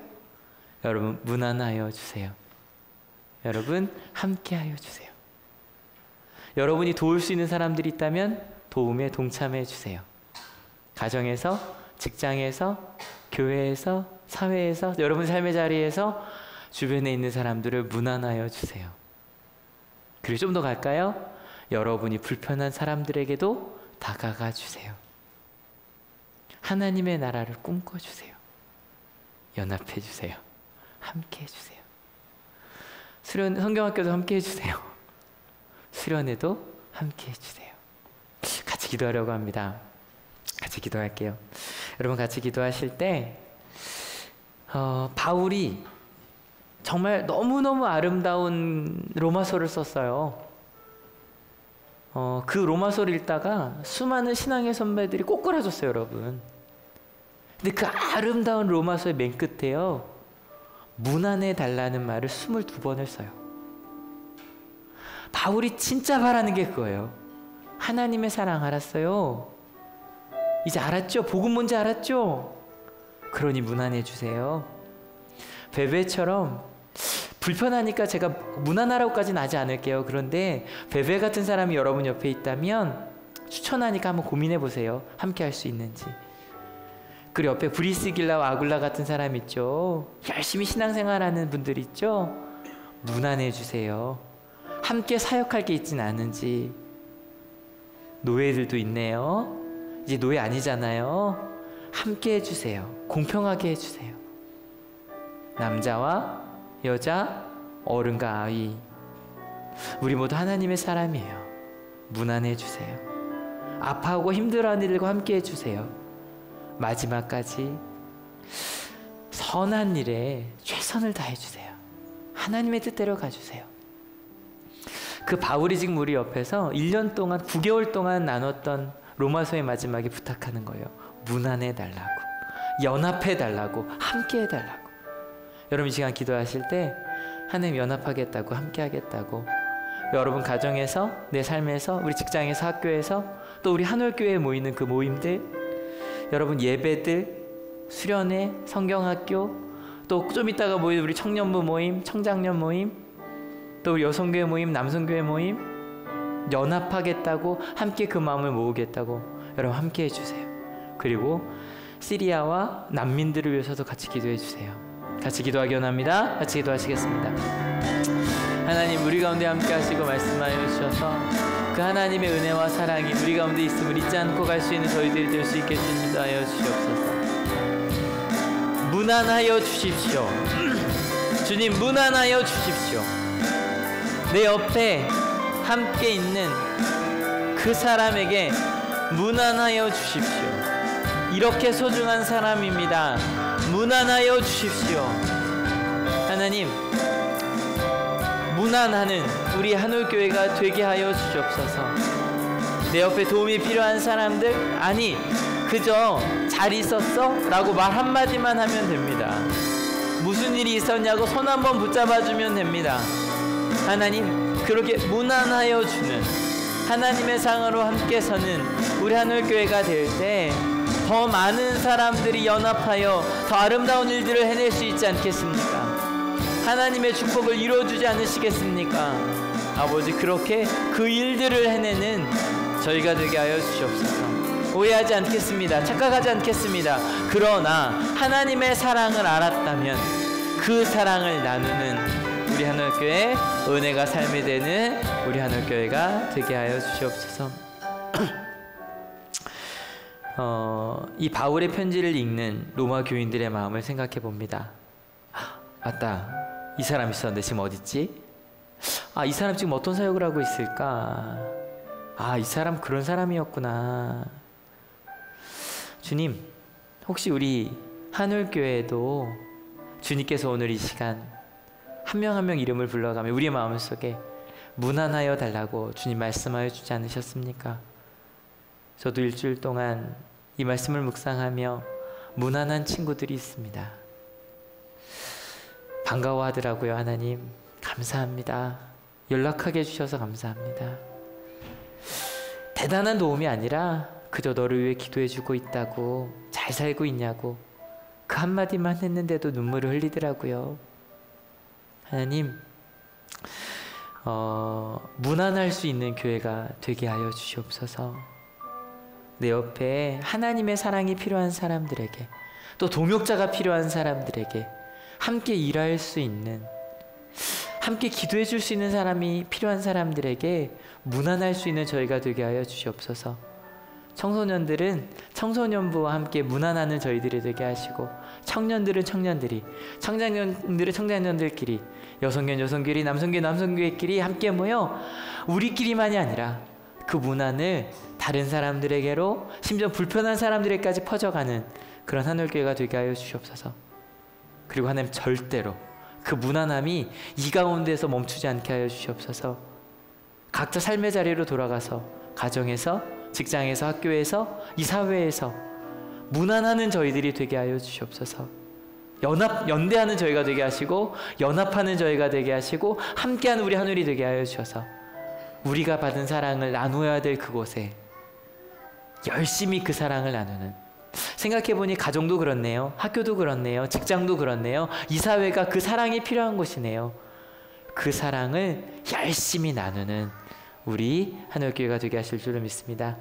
여러분 무난하여 주세요. 여러분 함께하여 주세요. 여러분이 도울 수 있는 사람들이 있다면 도움에 동참해 주세요. 가정에서, 직장에서, 교회에서, 사회에서, 여러분 삶의 자리에서 주변에 있는 사람들을 무난하여 주세요. 그리고 좀 더 갈까요? 여러분이 불편한 사람들에게도 다가가 주세요. 하나님의 나라를 꿈꿔 주세요. 연합해 주세요. 함께 해 주세요. 수련 성경학교도 함께 해 주세요. 수련회도 함께 해 주세요. 같이 기도하려고 합니다. 같이 기도할게요. 여러분 같이 기도하실 때 바울이 정말 너무너무 아름다운 로마서를 썼어요. 그 로마서를 읽다가 수많은 신앙의 선배들이 꼬꾸라졌어요, 여러분. 근데 그 아름다운 로마서의 맨 끝에요, 무난해 달라는 말을 22번을 써요. 바울이 진짜 바라는 게 그거예요. 하나님의 사랑 알았어요? 이제 알았죠? 복음 뭔지 알았죠? 그러니 무난해 주세요. 베베처럼 불편하니까 제가 무난하라고까지는 하지 않을게요. 그런데 베베 같은 사람이 여러분 옆에 있다면 추천하니까 한번 고민해 보세요. 함께 할 수 있는지. 그리고 옆에 브리스길라와 아굴라 같은 사람 있죠. 열심히 신앙생활하는 분들 있죠. 무난해 주세요. 함께 사역할 게 있진 않은지. 노예들도 있네요. 이제 노예 아니잖아요. 함께 해주세요. 공평하게 해주세요. 남자와 여자, 어른과 아이, 우리 모두 하나님의 사람이에요. 무난해 주세요. 아파하고 힘들어하는 일과 함께 해주세요. 마지막까지 선한 일에 최선을 다해주세요. 하나님의 뜻대로 가주세요. 그 바울이 지금 우리 옆에서 1년 동안 9개월 동안 나눴던 로마서의 마지막에 부탁하는 거예요. 무난해 달라고, 연합해 달라고, 함께 해달라고. 여러분 이 시간 기도하실 때 하나님 연합하겠다고, 함께 하겠다고, 여러분 가정에서, 내 삶에서, 우리 직장에서, 학교에서, 또 우리 한올교회에 모이는 그 모임들, 여러분 예배들, 수련회, 성경학교, 또 좀 이따가 모이는 우리 청년부 모임, 청장년 모임, 또 우리 여성교회 모임, 남성교회 모임, 연합하겠다고, 함께 그 마음을 모으겠다고 여러분 함께 해주세요. 그리고 시리아와 난민들을 위해서도 같이 기도해 주세요. 같이 기도하기 원합니다. 같이 기도하시겠습니다. 하나님 우리 가운데 함께 하시고 말씀하여 주셔서 그 하나님의 은혜와 사랑이 우리 가운데 있음을 잊지 않고 갈 수 있는 저희들이 될 수 있게 인도하여 주시옵소서. 무난하여 주십시오. 주님 무난하여 주십시오. 내 옆에 함께 있는 그 사람에게 무난하여 주십시오. 이렇게 소중한 사람입니다. 무난하여 주십시오. 하나님 무난하는 우리 한올교회가 되게 하여 주시옵소서. 내 옆에 도움이 필요한 사람들, 아니 그저 잘 있었어? 라고 말 한마디만 하면 됩니다. 무슨 일이 있었냐고 손 한번 붙잡아주면 됩니다. 하나님, 그렇게 무난하여 주는 하나님의 상으로 함께 서는 우리 하늘교회가 될 때 더 많은 사람들이 연합하여 더 아름다운 일들을 해낼 수 있지 않겠습니까? 하나님의 축복을 이루어주지 않으시겠습니까? 아버지, 그렇게 그 일들을 해내는 저희가 되게 하여 주시옵소서. 오해하지 않겠습니다. 착각하지 않겠습니다. 그러나 하나님의 사랑을 알았다면 그 사랑을 나누는 우리 하늘교회, 은혜가 삶이 되는 우리 하늘교회가 되게 하여 주시옵소서. 이 바울의 편지를 읽는 로마 교인들의 마음을 생각해 봅니다. 맞다, 이 사람 있었는데 지금 어딨지? 이 사람 지금 어떤 사역을 하고 있을까? 이 사람 그런 사람이었구나. 주님, 혹시 우리 하늘교회도 주님께서 오늘 이 시간 한 명 한 명 이름을 불러가며 우리의 마음속에 무난하여 달라고 주님 말씀하여 주지 않으셨습니까? 저도 일주일 동안 이 말씀을 묵상하며 무난한 친구들이 있습니다. 반가워하더라고요. 하나님 감사합니다. 연락하게 해주셔서 감사합니다. 대단한 도움이 아니라 그저 너를 위해 기도해주고 있다고, 잘 살고 있냐고 그 한마디만 했는데도 눈물을 흘리더라고요. 하나님, 무난할 수 있는 교회가 되게 하여 주시옵소서. 내 옆에 하나님의 사랑이 필요한 사람들에게, 또 동역자가 필요한 사람들에게 함께 일할 수 있는, 함께 기도해 줄 수 있는 사람이 필요한 사람들에게 무난할 수 있는 저희가 되게 하여 주시옵소서. 청소년들은 청소년부와 함께 무난하는 저희들이 되게 하시고, 청년들은 청년들이, 청장년들은 청장년들끼리, 여성교회 여성교회, 남성교회 남성교회끼리 함께 모여 우리끼리만이 아니라 그 무난을 다른 사람들에게로, 심지어 불편한 사람들에게까지 퍼져가는 그런 하늘교회가 되게 하여 주시옵소서. 그리고 하나님, 절대로 그 무난함이 이 가운데서 멈추지 않게 하여 주시옵소서. 각자 삶의 자리로 돌아가서 가정에서, 직장에서, 학교에서, 이 사회에서 무난하는 저희들이 되게 하여 주시옵소서. 연대하는 저희가 되게 하시고, 연합하는 저희가 되게 하시고, 함께하는 우리 하늘이 되게 하여 주셔서 우리가 받은 사랑을 나누어야 될 그곳에 열심히 그 사랑을 나누는, 생각해보니 가정도 그렇네요. 학교도 그렇네요. 직장도 그렇네요. 이 사회가 그 사랑이 필요한 곳이네요. 그 사랑을 열심히 나누는 우리 하늘교회가 되게 하실 줄로 믿습니다.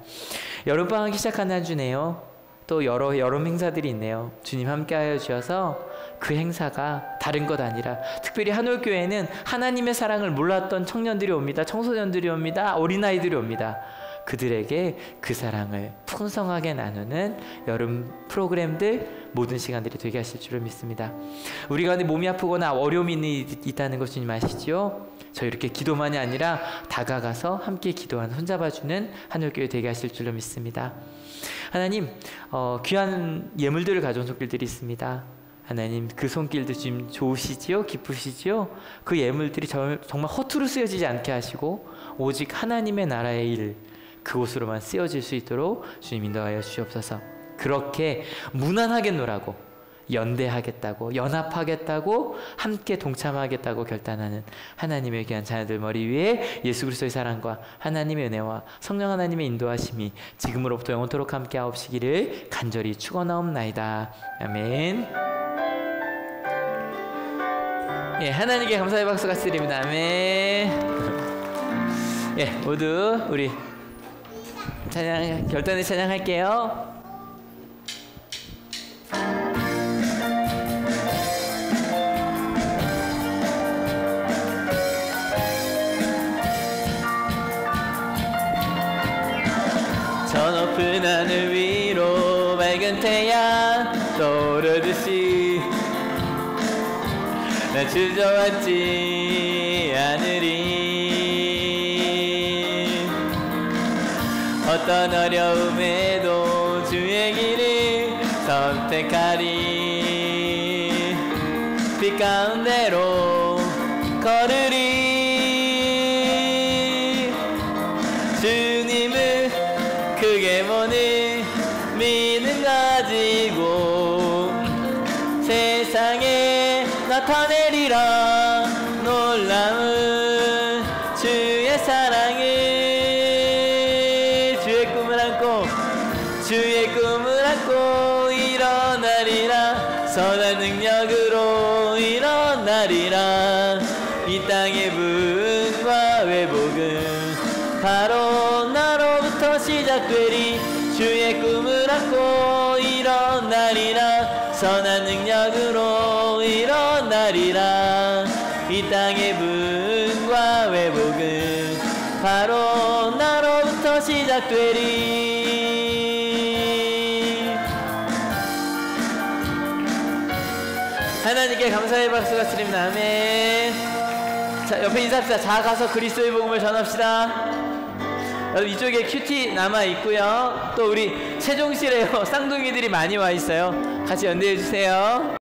여름방학이 시작한 한 주네요. 또 여름 행사들이 있네요. 주님 함께하여 주셔서 그 행사가 다른 것 아니라, 특별히 하늘교회는 하나님의 사랑을 몰랐던 청년들이 옵니다. 청소년들이 옵니다. 어린아이들이 옵니다. 그들에게 그 사랑을 풍성하게 나누는 여름 프로그램들, 모든 시간들이 되게 하실 줄을 믿습니다. 우리 가운데 몸이 아프거나 어려움이 있다는 것 주님 아시죠? 저 이렇게 기도만이 아니라 다가가서 함께 기도하는, 손잡아주는 하늘교회 되게 하실 줄로 믿습니다. 하나님, 귀한 예물들을 가져온 손길들이 있습니다. 하나님, 그 손길도 지금 좋으시지요? 기쁘시지요? 그 예물들이 정말 허투루 쓰여지지 않게 하시고, 오직 하나님의 나라의 일, 그곳으로만 쓰여질 수 있도록 주님 인도하여 주시옵소서. 그렇게 무난하겠노라고, 연대하겠다고, 연합하겠다고, 함께 동참하겠다고 결단하는 하나님의 귀한 자녀들 머리 위에 예수 그리스도의 사랑과 하나님의 은혜와 성령 하나님의 인도하심이 지금으로부터 영원토록 함께 하옵시기를 간절히 축원하옵나이다. 아멘. 예, 하나님께 감사의 박수 같이 드립니다. 아멘. 예, 모두 우리 찬양, 결단의 찬양할게요. 저 높은 하늘 위로 맑은 태양 떠오르듯이 나 주저앉지 않으리. 어떤 어려움에도 주의 길을 선택하리. 빛 가운데로 걸으리. 주님을 나타내리라 놀라운 주의 사랑을 주의 꿈을 안고 일어나리라 선한 능력으로 일어나리라 이 땅의 부흥과 회복은 바로 나로부터 시작되리 주의 꿈을 안고 일어나리라 선한 능력으로 일어나리라 이 땅의 부흥과 회복은 바로 나로부터 시작되리. 하나님께 감사의 박수가 드립니다. 아멘. 자, 옆에 인사합시다. 자, 가서 그리스도의 복음을 전합시다. 여러분, 이쪽에 큐티 남아 있고요. 또 우리 세종실에요 쌍둥이들이 많이 와 있어요. 같이 연대해 주세요.